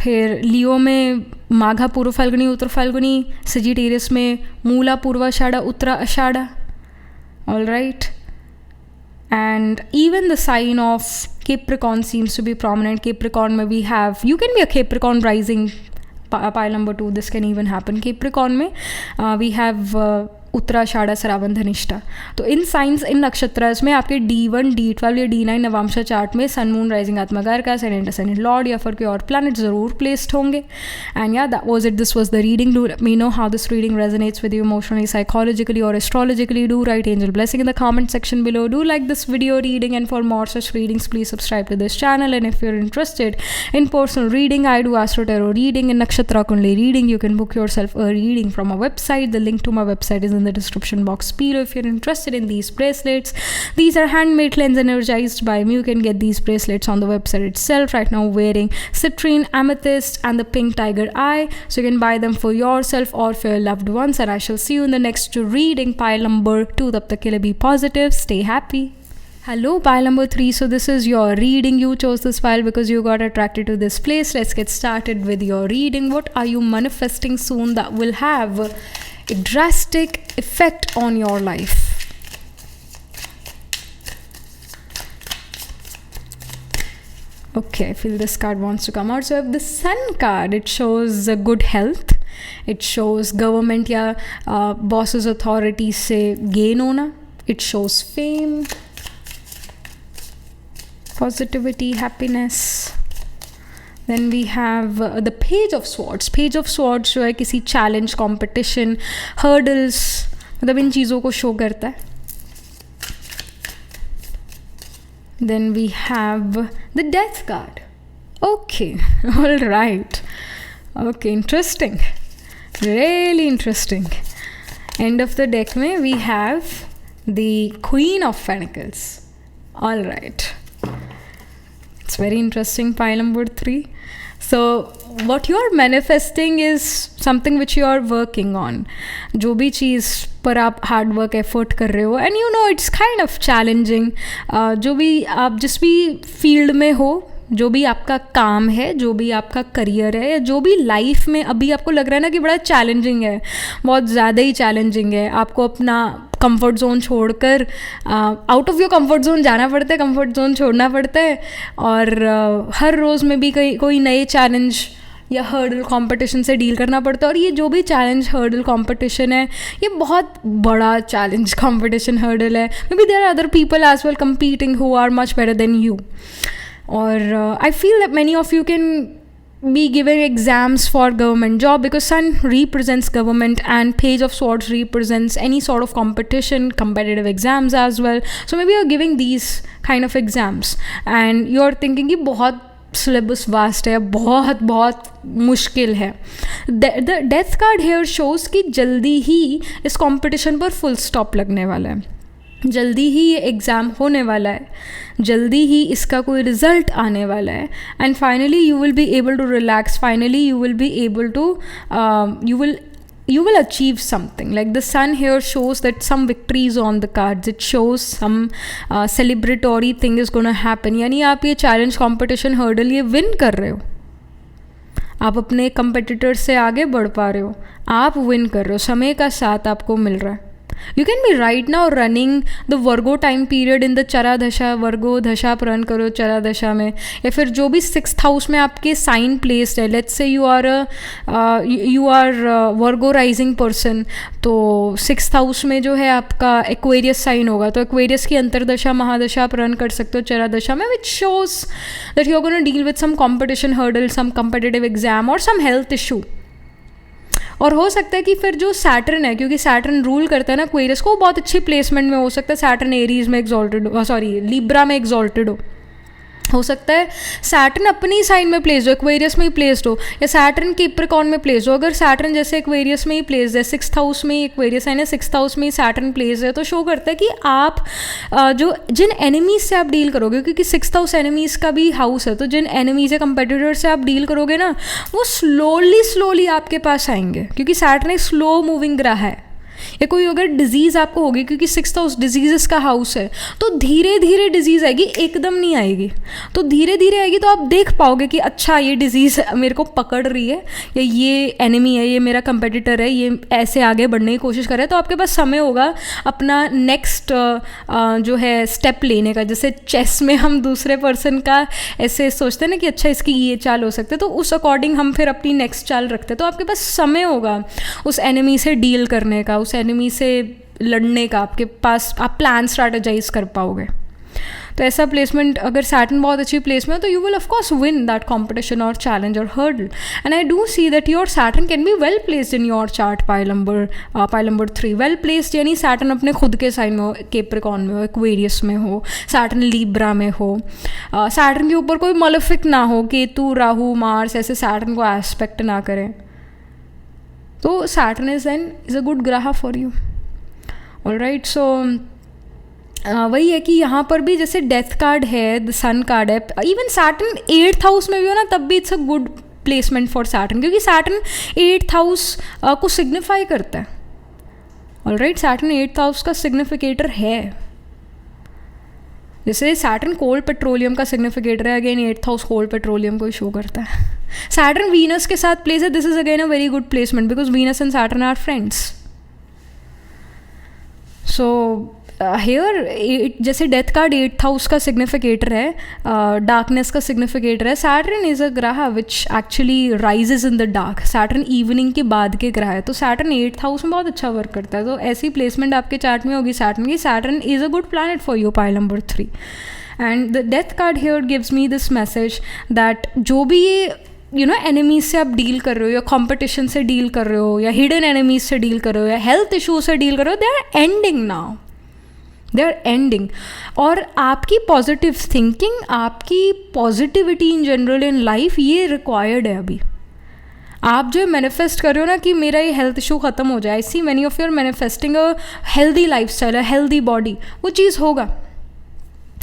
फिर लियो में माघा, पूर्व फाल्गुनी, उत्तर फाल्गुनी. सेजिटेरियस में Mula, Purvashadha, Uttara Ashadha. All right. And even the sign of Capricorn seems to be prominent. Capricorn में we have, you can be a Capricorn rising, pile number 2, this can even happen. Capricorn में we have Uttarashadha, Shravan, Dhanishtha. तो in science, इन नक्षत्रस में आपके D1, D12 या D9 नवांशा chart में सन, moon, rising आत्माकार का, ascendant Lord या फिर कोई और प्लैनेट ज़रूर प्लेस्ड होंगे. And yeah that was it. This was the reading. Do let me know how this reading resonates with you emotionally, psychologically और astrologically. Do write angel blessing in the comment section below. Do like this video reading, and for more such readings please subscribe to this channel. And if you're interested in personal reading, I do astro tarot reading and nakshatra kundli reading. You can book yourself a reading from our website. The link to my website is in the description box below. If you're interested in these bracelets, these are handmade, cleansed, energized by me. You can get these bracelets on the website itself. Right now wearing citrine, amethyst and the pink tiger eye, so you can buy them for yourself or for your loved ones. And I shall see you in the next reading, pile number 2. Tab tak ke liye be positive, stay happy. Hello, pile number 3. So this is your reading. You chose this file because you got attracted to this place. Let's get started with your reading. What are you manifesting soon that will have a drastic effect on your life? Okay, I feel this card wants to come out. So if the Sun card, it shows good health. It shows government या bosses, authorities से gain होना. It shows fame, positivity, happiness. Then we have the Page of Swords. Page of Swords जो है किसी challenge, competition, hurdles, मतलब इन चीज़ों को show करता है. Then we have the Death card. Okay, all right. Okay, interesting. Really interesting. End of the deck में we have the Queen of Pentacles. All right. It's very interesting. Pile number 3. So what you are manifesting is something which you are working on. जो भी चीज़ पर आप hard work effort कर रहे हो, and you know it's kind of challenging. जो भी आप जिस भी फील्ड में हो, जो भी आपका काम है, जो भी आपका करियर है, जो भी लाइफ में अभी आपको लग रहा है ना कि बड़ा चैलेंजिंग है, बहुत ज़्यादा ही चैलेंजिंग है, आपको अपना कंफर्ट जोन छोड़कर out of your comfort zone जाना पड़ता है, कंफर्ट जोन छोड़ना पड़ता है, और हर रोज़ में भी कोई नए चैलेंज या हर्डल कंपटीशन से डील करना पड़ता है. और ये जो भी चैलेंज हर्डल कंपटीशन है, ये बहुत बड़ा चैलेंज कंपटीशन हर्डल है. मे be there are other people as well competing who are much better then you. और I feel that many of you can be giving exams for government job, because sun represents government and page of swords represents any sort of competition, competitive exams as well. So maybe you're giving these kind of exams and you're thinking कि बहुत syllabus vast है, बहुत बहुत मुश्किल है. The death card here shows कि जल्दी ही इस कंपटीशन पर फुल स्टॉप लगने वाला है, जल्दी ही ये एग्ज़ाम होने वाला है, जल्दी ही इसका कोई रिज़ल्ट आने वाला है. And finally you will be able to relax, finally you will be able to you will achieve something. Like the sun here shows that some victory is on the cards, it shows some celebratory thing is going to happen. यानी आप ये challenge competition hurdle ये win कर रहे हो, आप अपने competitor से आगे बढ़ पा रहे हो, आप विन कर रहे हो, समय का साथ आपको मिल रहा है. You can be right now running the Virgo time period in the चरा दशा, वर्गो दशा आप रन करो चरा दशा में, या फिर जो भी 6th हाउस में आपके साइन प्लेस्ड है. Let's say you are Virgo rising person, तो 6th हाउस में जो है आपका एक्वेरियस साइन होगा, तो एक्वेरियस की अंतरदशा महादशा आप रन कर सकते हो चरा दशा में, which shows that you are gonna deal with some competition hurdle, some competitive exam और सम हेल्थ इशू. और हो सकता है कि फिर जो सैटर्न है, क्योंकि सैटर्न रूल करता है ना क्वेरियस को, बहुत अच्छी प्लेसमेंट में हो सकता है सैटर्न एरीज में एक्सॉल्टेड हो, सॉरी लिब्रा में एक्सॉल्टेड हो सकता है सैटर्न अपनी साइन में प्लेस्ड हो, एक्वेरियस में ही प्लेस्ड हो, या सैटर्न कैप्रिकॉर्न में प्लेस्ड हो. अगर सैटर्न जैसे एक्वेरियस में ही प्लेस्ड है, 6th हाउस में ही एक्वेरियस है ना, 6th हाउस में ही सैटर्न प्लेस्ड है, तो शो करता है कि आप जो जिन एनिमीज से आप डील करोगे, क्योंकि 6th हाउस एनिमीज का भी हाउस है, तो जिन एनिमीज या कंपेटिटर से आप डील करोगे ना, वो स्लोली आपके पास आएंगे, क्योंकि सैटर्न एक स्लो मूविंग ग्रह है. या कोई अगर डिजीज़ आपको होगी, क्योंकि 6th हाउस डिजीज़ का हाउस है, तो धीरे धीरे डिजीज़ आएगी, एकदम नहीं आएगी, तो धीरे धीरे आएगी, तो आप देख पाओगे कि अच्छा ये डिजीज़ मेरे को पकड़ रही है, या ये एनिमी है, ये मेरा कंपेटिटर है, ये ऐसे आगे बढ़ने की कोशिश कर रहा है. तो आपके पास समय होगा अपना नेक्स्ट जो है स्टेप लेने का. जैसे चेस में हम दूसरे पर्सन का ऐसे सोचते हैं ना कि अच्छा इसकी ये चाल हो सकते, तो उस अकॉर्डिंग हम फिर अपनी नेक्स्ट चाल रखते हैं. तो आपके पास समय होगा उस एनिमी से डील करने का, उस एनिमी से लड़ने का, आपके पास आप प्लान स्ट्रैटेजाइज कर पाओगे. तो ऐसा प्लेसमेंट अगर सैटर्न बहुत अच्छी प्लेस में है, तो you will of course win that competition और चैलेंज और hurdle. And I do see that your Saturn can be well placed in your chart. Pile number 3 well placed, यानी सैटर्न अपने खुद के साइन में हो, कैप्रिकॉर्न में हो, एक्वेरियस में हो, सैटर्न लिब्रा में हो, सैटर्न के ऊपर कोई मलेफिक ना हो, केतु राहु मार्स ऐसे सैटर्न को एस्पेक्ट ना करें, तो सैटर्न इज़ अ गुड ग्रह फॉर यू. ऑलराइट, सो वही है कि यहाँ पर भी जैसे डेथ कार्ड है, द सन कार्ड है, इवन सैटर्न 8th हाउस में भी हो ना, तब भी it's a good placement for Saturn, क्योंकि सैटर्न 8th हाउस को सिग्निफाई करता है. ऑलराइट, सैटर्न 8th हाउस का सिग्निफिकेटर है. जैसे सैटर्न कोल पेट्रोलियम का सिग्निफिकेटर है, again 8th house coal petroleum को शो करता है. सैटर्न वीनस के साथ प्लेस है, this is again a very good placement, because Venus and Saturn are friends. So here जैसे डेथ कार्ड 8th हाउस का सिग्निफिकेटर है, डार्कनेस का सिग्निफिकेटर है. सैटर्न इज़ अ ग्रह which actually rises in the dark. Saturn evening के बाद के ग्रह है, तो सैटर्न 8th हाउस में बहुत अच्छा वर्क करता है. तो ऐसी प्लेसमेंट आपके चार्ट में होगी सैटर्न की. Saturn is a good planet for you, pile number 3. And the death card here gives me this message that जो भी ये एनिमीज से आप डील कर रहे हो, या कॉम्पिटिशन से डील कर रहे हो, या हिडन एनिमीज से डील कर रहे हो, या हेल्थ इशू से डील कर रहे हो, they are ending now, they are ending. और आपकी पॉजिटिव थिंकिंग, आपकी positivity in general in life, ये रिक्वायर्ड है अभी. आप जो मैनिफेस्ट कर रहे हो ना कि मेरा ये हेल्थ इशू ख़त्म हो जाए, see many of you're manifesting a healthy life style, a healthy body, वो चीज़ होगा.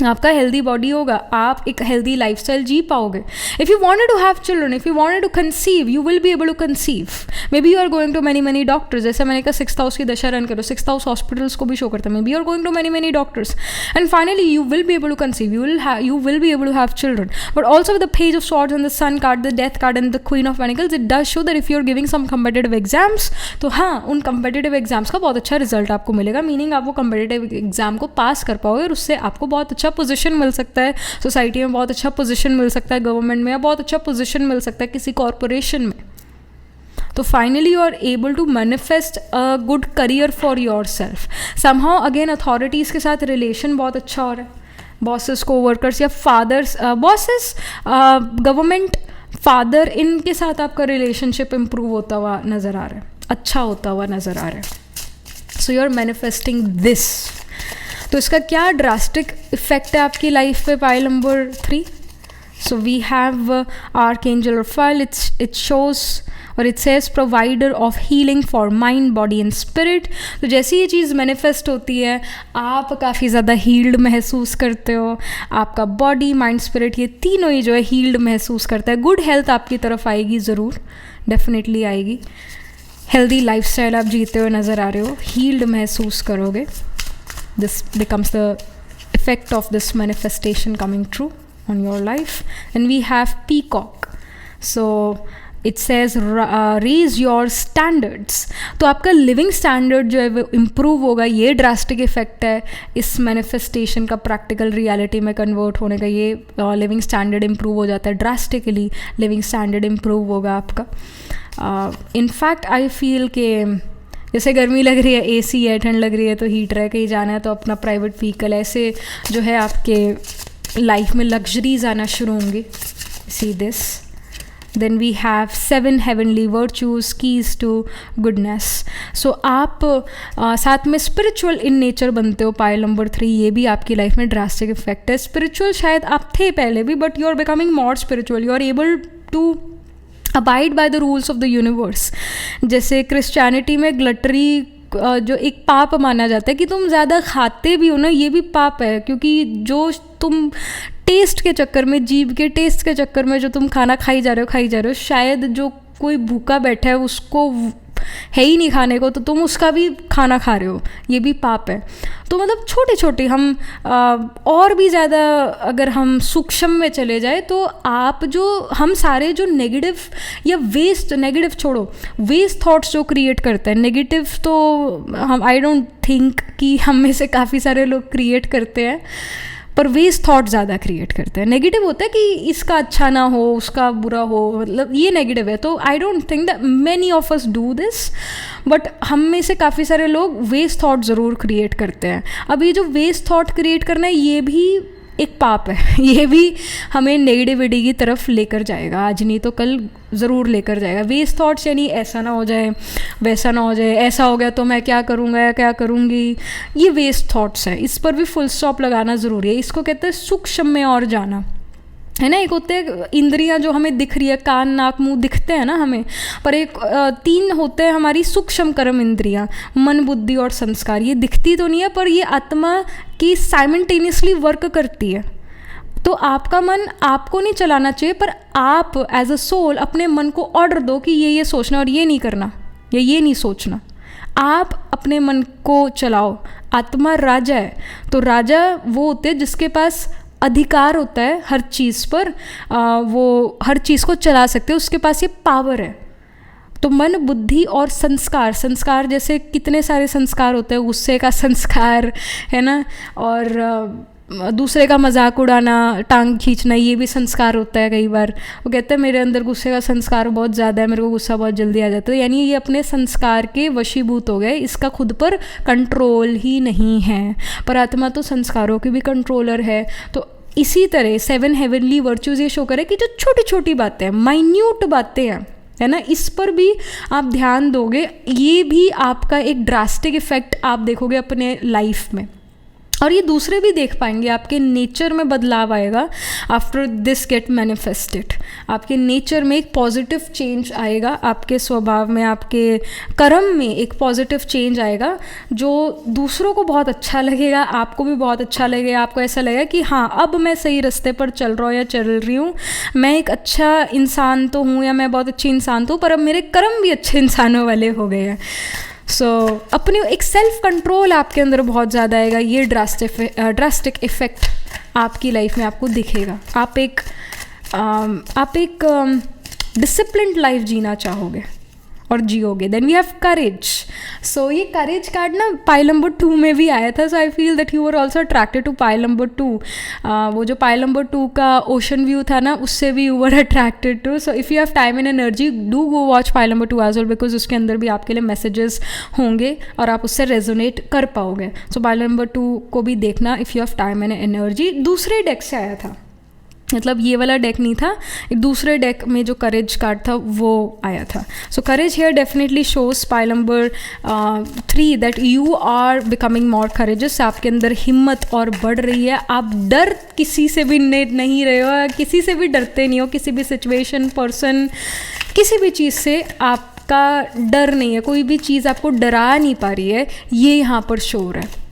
आपका हेल्दी बॉडी होगा, आप एक हेल्दी लाइफस्टाइल जी पाओगे. If you wanted to have children, if you wanted to conceive, you will be able to conceive. Maybe you are going to many doctors, जैसे मैंने कहा 6th हाउस की दशा रन करो, 6th हाउस हॉस्पिटल्स को भी show करता है. May be you are going to many doctors, and finally you will be able to conceive, you will be able to have children. But also with the page of swords and the sun card, the death card and the queen of pentacles, it does show that if you're giving some competitive exams, तो हाँ उन competitive exams का बहुत अच्छा result आपको मिलेगा. Meaning आप वो competitive exam को पास कर पाओगे, और उससे आपको बहुत अच्छा पोजीशन मिल सकता है सोसाइटी में, बहुत अच्छा पोजीशन मिल सकता है गवर्नमेंट में, या बहुत अच्छा पोजीशन मिल सकता है किसी कॉरपोरेशन में. तो finally you are able to manifest a good career for yourself. Somehow again authorities के साथ रिलेशन बहुत अच्छा हो रहा है, बॉसेस को वर्कर्स या फादर्स, बॉसेस गवर्नमेंट फादर, इनके साथ आपका रिलेशनशिप इम्प्रूव होता हुआ नज़र आ रहा है, अच्छा होता हुआ नज़र आ रहा है। So you are manifesting this. तो इसका क्या ड्रास्टिक इफेक्ट है आपकी लाइफ पे? Pile number 3। So we have archangel Raphael, it shows और it says provider of healing for mind, body and spirit. तो जैसे ये चीज़ मैनिफेस्ट होती है, आप काफ़ी ज़्यादा हील्ड महसूस करते हो, आपका बॉडी, माइंड, स्पिरिट, ये तीनों ही जो है हील्ड महसूस करता है। गुड हेल्थ आपकी तरफ आएगी, ज़रूर, डेफिनेटली आएगी। हेल्दी लाइफस्टाइल आप जीते हुए नज़र आ रहे हो, हील्ड महसूस करोगे। This becomes the effect of this manifestation coming true on your life. And we have peacock, so it says raise your standards. तो आपका लिविंग स्टैंडर्ड जो है वो इम्प्रूव होगा। ये ड्रास्टिक इफेक्ट है इस मैनिफेस्टेशन का, प्रैक्टिकल रियलिटी में कन्वर्ट होने का। ये लिविंग स्टैंडर्ड इम्प्रूव हो जाता है, ड्रास्टिकली लिविंग स्टैंडर्ड इम्प्रूव होगा आपका। इनफैक्ट आई फील के जैसे गर्मी लग रही है AC है, ठंड लग रही है तो हीटर है, कहीं जाना है तो अपना प्राइवेट व्हीकल, ऐसे जो है आपके लाइफ में लग्जरीज आना शुरू होंगे। See this. Then we have 7 heavenly virtues, keys to goodness. So आप साथ में स्पिरिचुअल इन नेचर बनते हो। पाइल नंबर 3, ये भी आपकी लाइफ में ड्रास्टिक इफेक्ट है। स्पिरिचुअल शायद आप थे पहले भी, but you are becoming more spiritual, you are able to abide by the rules of the universe. जैसे क्रिश्चियनिटी में ग्लटरी जो एक पाप माना जाता है कि तुम ज़्यादा खाते भी हो ना, ये भी पाप है, क्योंकि जो तुम टेस्ट के चक्कर में, जीभ के टेस्ट के चक्कर में जो तुम खाना खाई जा रहे हो, शायद जो कोई भूखा बैठा है उसको है ही नहीं खाने को, तो तुम उसका भी खाना खा रहे हो, ये भी पाप है। तो मतलब छोटे छोटे हम और भी ज़्यादा अगर हम सूक्ष्म में चले जाए तो आप जो हम सारे जो नेगेटिव या वेस्ट, नेगेटिव छोड़ो, वेस्ट थॉट्स जो क्रिएट करते हैं, नेगेटिव तो हम आई डोंट थिंक कि हम में से काफ़ी सारे लोग क्रिएट करते हैं, पर वेस्ट थॉट ज़्यादा क्रिएट करते हैं। नेगेटिव होता है कि इसका अच्छा ना हो, उसका बुरा हो, मतलब ये नेगेटिव है। तो I don't think that many of us do this, but हम में से काफ़ी सारे लोग वेस्ट थॉट ज़रूर क्रिएट करते हैं। अब ये जो वेस्ट थॉट क्रिएट करना है, ये भी एक पाप है, ये भी हमें नेगेटिविटी की तरफ लेकर जाएगा, आज नहीं तो कल ज़रूर लेकर जाएगा। वेस्ट थॉट्स यानी ऐसा ना हो जाए, वैसा ना हो जाए, ऐसा हो गया तो मैं क्या करूँगा या क्या करूँगी, ये वेस्ट थॉट्स है। इस पर भी फुल स्टॉप लगाना ज़रूरी है। इसको कहते हैं सूक्ष्म में और जाना, है ना। एक होते हैं इंद्रियां जो हमें दिख रही है, कान, नाक, मुंह दिखते हैं ना हमें, पर एक 3 होते हैं हमारी सूक्ष्म कर्म इंद्रियां, मन, बुद्धि और संस्कार। ये दिखती तो नहीं है, पर ये आत्मा की साइमल्टेनियसली वर्क करती है। तो आपका मन आपको नहीं चलाना चाहिए, पर आप एज अ सोल अपने मन को ऑर्डर दो कि ये सोचना और ये नहीं करना या ये नहीं सोचना। आप अपने मन को चलाओ। आत्मा राजा है, तो राजा वो होते हैं जिसके पास अधिकार होता है हर चीज़ पर, वो हर चीज़ को चला सकते हैं, उसके पास ये पावर है। तो मन, बुद्धि और संस्कार, संस्कार जैसे कितने सारे संस्कार होते हैं, गुस्से का संस्कार है ना, और दूसरे का मजाक उड़ाना, टांग खींचना, ये भी संस्कार होता है। कई बार वो कहते हैं मेरे अंदर गुस्से का संस्कार बहुत ज़्यादा है, मेरे को गुस्सा बहुत जल्दी आ जाता है, यानी ये अपने संस्कार के वशीभूत हो गए, इसका खुद पर कंट्रोल ही नहीं है। पर आत्मा तो संस्कारों की भी कंट्रोलर है। तो इसी तरह 7 हेवनली वर्च्यूज़ ये शो करे कि जो छोटी छोटी बातें हैं, माइन्यूट बातें हैं, है ना, इस पर भी आप ध्यान दोगे, ये भी आपका एक ड्रास्टिक इफेक्ट आप देखोगे अपने लाइफ में। और ये दूसरे भी देख पाएंगे, आपके नेचर में बदलाव आएगा आफ्टर दिस गेट मैनिफेस्टेड। आपके नेचर में एक पॉजिटिव चेंज आएगा, आपके स्वभाव में, आपके कर्म में एक पॉजिटिव चेंज आएगा, जो दूसरों को बहुत अच्छा लगेगा, आपको भी बहुत अच्छा लगेगा। आपको ऐसा लगेगा कि हाँ, अब मैं सही रास्ते पर चल रहा हूँ या चल रही हूँ, मैं एक अच्छा इंसान तो हूँ या मैं बहुत अच्छी इंसान तो हूँ, पर अब मेरे कर्म भी अच्छे इंसानों वाले हो गए हैं। अपने एक सेल्फ कंट्रोल आपके अंदर बहुत ज़्यादा आएगा। ये ड्रास्टिक इफेक्ट आपकी लाइफ में आपको दिखेगा। आप एक डिसिप्लिन्ड लाइफ जीना चाहोगे और जियोगे। Then we have courage. So ये करेज कार्ड ना पाइल नंबर 2 में भी आया था। So I feel that you are also attracted to pile number 2। वो जो पाइल नंबर 2 का ओशन व्यू था ना, उससे भी you are attracted to. So if you have time and energy, do go watch pile number 2 as well, because उसके अंदर भी आपके लिए मैसेजेस होंगे और आप उससे रेजोनेट कर पाओगे। सो पाइल नंबर 2 को भी देखना if you have time and energy. दूसरे डेक से आया था, मतलब ये वाला डेक नहीं था, एक दूसरे डेक में जो करेज कार्ड था वो आया था. So courage here definitely shows pile number 3 that you are becoming more courageous. आपके अंदर हिम्मत और बढ़ रही है. आप डर किसी से भी नहीं रहे हो, किसी से भी डरते नहीं हो, किसी भी सिचुएशन, पर्सन, किसी भी चीज़ से आपका डर नहीं है, कोई भी चीज़ आपको डरा नहीं पा रही है, ये यहाँ पर शो हो रहा है.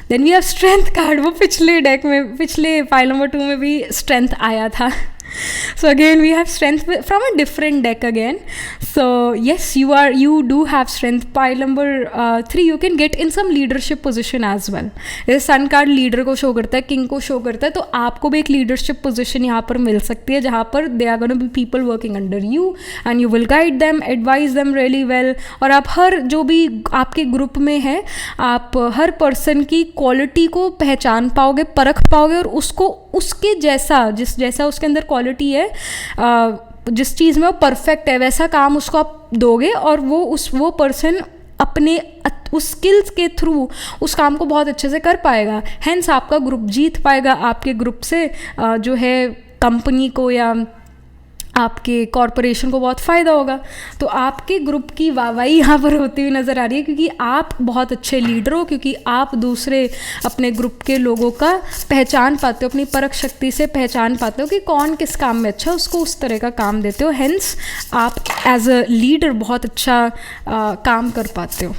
Then we have strength card. वो पिछले डेक में, पिछले पाइल नंबर 2 में भी स्ट्रेंथ आया था. So again we have strength from a different deck again. So yes, you do have strength. Pile number 3 you can get in some leadership position as well. जैसे sun card leader को show करता है, king को show करता है, तो आपको भी एक लीडरशिप पोजीशन यहाँ पर मिल सकती है जहाँ पर they are gonna be people working under you and you will guide them, advise them really well. और आप हर जो भी आपके ग्रुप में है, आप हर पर्सन की क्वालिटी को पहचान पाओगे, परख पाओगे और उसको उसके जैसा जैसा उसके अंदर क्वालिटी है, जिस चीज़ में वो परफेक्ट है वैसा काम उसको आप दोगे और वो पर्सन अपने उस स्किल्स के थ्रू उस काम को बहुत अच्छे से कर पाएगा. हेंस आपका ग्रुप जीत पाएगा. आपके ग्रुप से जो है कंपनी को या आपके कॉरपोरेशन को बहुत फ़ायदा होगा. तो आपके ग्रुप की वाहवाही यहाँ पर होती हुई नज़र आ रही है क्योंकि आप बहुत अच्छे लीडर हो, क्योंकि आप दूसरे अपने ग्रुप के लोगों का पहचान पाते हो, अपनी परख शक्ति से पहचान पाते हो कि कौन किस काम में अच्छा, उसको उस तरह का काम देते हो. हेंस आप एज अ लीडर बहुत अच्छा काम कर पाते हो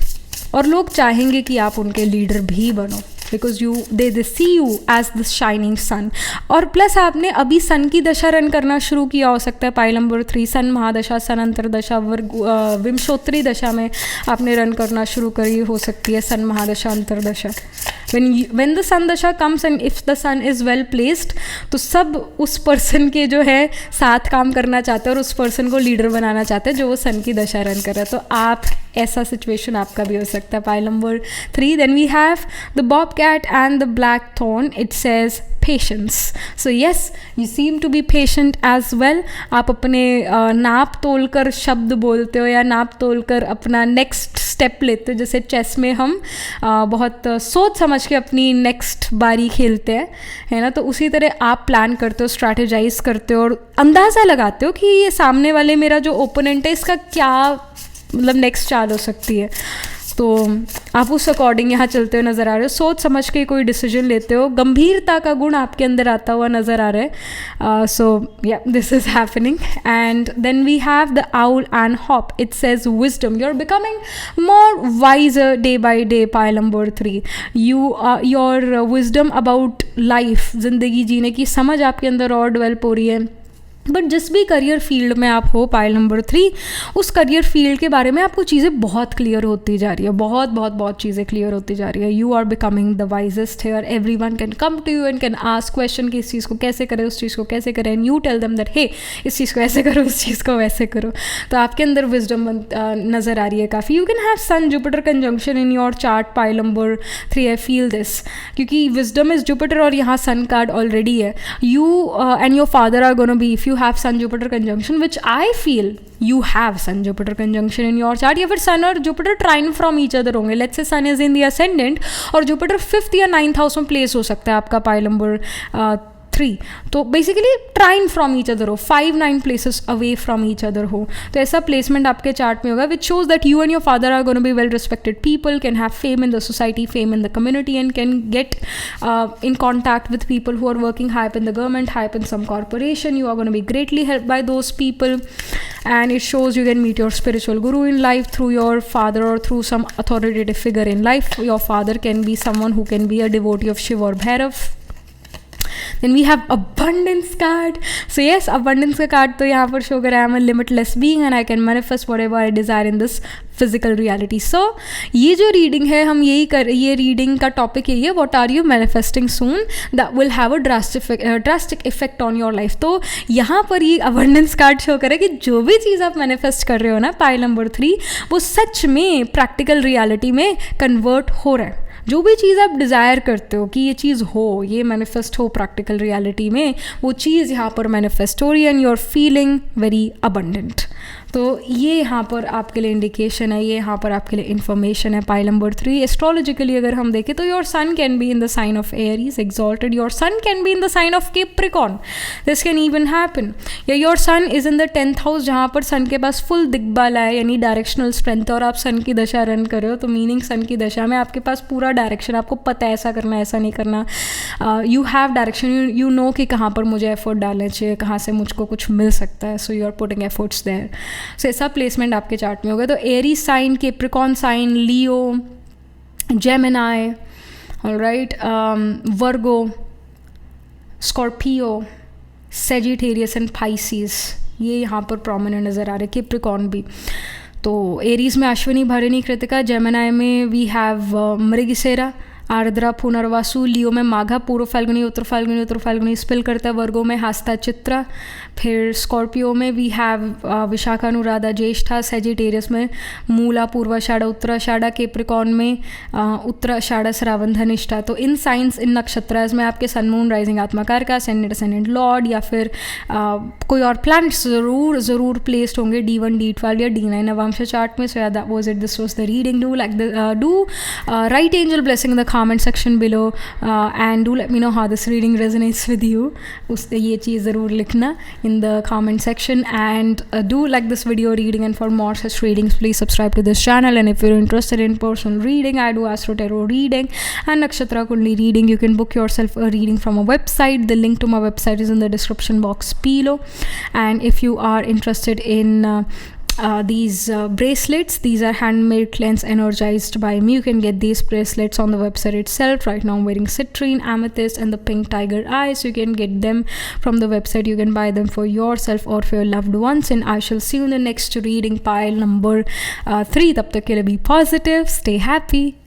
और लोग चाहेंगे कि आप उनके लीडर भी बनो because they see you as the shining sun. और प्लस आपने अभी सन की दशा रन करना शुरू किया हो सकता है. पाइल नंबर 3 सन महादशा, सन अंतरदशा, विंशोत्तरी दशा में आपने रन करना शुरू करी हो सकती है सन महादशा, अंतरदशा. when the sun dasha comes and if the sun is well placed, तो सब उस पर्सन के जो है साथ काम करना चाहते हैं और उस पर्सन को लीडर बनाना चाहते हैं जो वो सन की दशा रन कर रहा है. तो आप ऐसा सिचुएशन आपका भी हो सकता है. Pile number 3. Then we have the bobcat and the blackthorn. It says patience. So yes, you seem to be patient as well. आप अपने नाप तोल कर शब्द बोलते हो या नाप तोल कर अपना नेक्स्ट स्टेप लेते हो. जैसे चेस में हम बहुत सोच समझ के अपनी नेक्स्ट बारी खेलते हैं, है ना. तो उसी तरह आप प्लान करते हो, स्ट्रैटेजाइज करते हो और अंदाज़ा लगाते हो कि ये सामने वाले मेरा जो ओपोनेंट है इसका क्या मतलब नेक्स्ट चाल हो सकती है. तो आप उस अकॉर्डिंग यहाँ चलते हुए नज़र आ रहे हो. सोच समझ के कोई डिसीजन लेते हो. गंभीरता का गुण आपके अंदर आता हुआ नज़र आ रहा है. So yeah this is happening. And then we have the owl and hop. It says wisdom. You are becoming more wiser day by day. Pile number 3. Your wisdom about life, ज़िंदगी जीने की समझ आपके अंदर और डेवलप हो रही है. बट जिस भी करियर फील्ड में आप हो, पाइल नंबर 3, उस करियर फील्ड के बारे में आपको चीज़ें बहुत क्लियर होती जा रही है. बहुत बहुत बहुत चीज़ें क्लियर होती जा रही है. You are becoming the wisest here. Everyone can come to you and can ask question कि इस चीज़ को कैसे करें, उस चीज़ को कैसे करें. And you tell them that hey इस चीज़ को ऐसे करो, उस चीज़ को वैसे करो. तो आपके अंदर विजडम नज़र आ रही है काफ़ी. You can have sun Jupiter conjunction in your chart. Pile number 3. I feel this क्योंकि विजडम इज जुपिटर और यहाँ सन कार्ड ऑलरेडी है. You and your father are gonna be, if you have sun Jupiter conjunction, which I feel you have sun Jupiter conjunction in your chart, या फिर sun और Jupiter trine from each other होंगे. let's say sun is in the ascendant और Jupiter 5th या 9th house में place हो सकता है आपका पाइल नंबर 3. तो basically trine from each other हो, 5-9 places away from each other हो. तो ऐसा प्लेसमेंट आपके चार्ट में होगा which shows that you and your father are gonna be well respected people, can have fame in the society, fame in the community and can get in contact with people who are working high up in the government, high up in some corporation. You are gonna be greatly help by those people and it shows you can meet your spiritual guru in life through your father or through some authoritative figure in life. Your father can be someone who can be a devotee of Shiva or Bhairav. Then we have abundance card. So yes, abundance का card तो यहाँ पर show कर रहा है. I am a limitless being and I can manifest whatever I desire in this physical reality. So ये जो reading है हम ये रीडिंग का टॉपिक यही है, what are you manifesting soon that will have a drastic effect on your life. तो यहाँ पर ये abundance कार्ड शो करे कि जो भी चीज़ आप मैनिफेस्ट कर रहे हो ना पाइल नंबर 3, वो सच में प्रैक्टिकल रियलिटी में कन्वर्ट हो रहा है. जो भी चीज़ आप डिज़ायर करते हो कि ये चीज़ हो, ये मैनिफेस्ट हो प्रैक्टिकल रियलिटी में, वो चीज़ यहाँ पर मैनिफेस्ट हो रही है and you are feeling very abundant. तो ये यहाँ पर आपके लिए इंडिकेशन है, ये यहाँ पर आपके लिए इन्फॉर्मेशन है. पाइल नंबर 3, एस्ट्रोलॉजिकली अगर हम देखें तो your sun can be in the sign of Aries exalted, your sun can be in the sign of Capricorn, this can even happen. या your sun is in the 10th house जहाँ पर सन के पास full दिग्बल है यानी directional strength, और आप सन की दशा रन कर रहे हो, तो मीनिंग सन की दशा में आपके पास पूरा डायरेक्शन, आपको पता है ऐसा करना है ऐसा नहीं करना, you have direction, you know कि कहाँ पर मुझे एफर्ट डालना चाहिए, कहाँ से मुझको कुछ मिल सकता है. So you are putting efforts there. So ऐसा प्लेसमेंट आपके चार्ट में होगा. तो Aries sign, Capricorn sign, Leo, Gemini, alright, Virgo, Scorpio, Sagittarius and Pisces, ये यहाँ पर प्रोमिनेंट नज़र आ रहे हैं. कैप्रिकॉर्न भी. तो एरीज में अश्विनी, भरणी, कृतिका, जेमिनाई में we have Mrigashira, Ardra, Punarvasu, Leo में माघा, पूर्व फाल्गुनी, उत्तर फाल्गुनी, उत्तर फाल्गुनी स्पिल करता है, वर्गो में हस्ता, चित्रा. फिर स्कॉर्पियो में we have Vishakha, Anuradha, Jyeshtha, Sagittarius में मूला, पूर्वाषाढ़ा, उत्तराषाढ़ा, कैप्रिकॉर्न में उत्तराषाढ़ा, श्रावण, धनिष्ठा. तो इन साइंस, इन नक्षत्रास में आपके सन, मून, राइजिंग, आत्माकार का असेंडेंट लॉर्ड या फिर कोई और प्लैनेट्स ज़रूर प्लेस्ड होंगे D1, D12 या D9 नवांश चार्ट में. सो या that was it, this was the reading. Do write angel blessing in the comment section below and do let me know how this reading resonates with you. ये चीज़ ज़रूर लिखना in the comment section, and do like this video reading, and for more such readings please subscribe to this channel. And if you're interested in personal reading, I do Astro Tarot reading and Nakshatra Kundli reading. You can book yourself a reading from a website. The link to my website is in the description box below. And if you are interested in these bracelets, these are handmade, cleansed, energized by me. You can get these bracelets on the website itself. Right now I'm wearing citrine, amethyst and the pink tiger eyes. You can get them from the website. You can buy them for yourself or for your loved ones. And I shall see you in the next reading, pile number 3. Tab tak ke liye be positive, stay happy.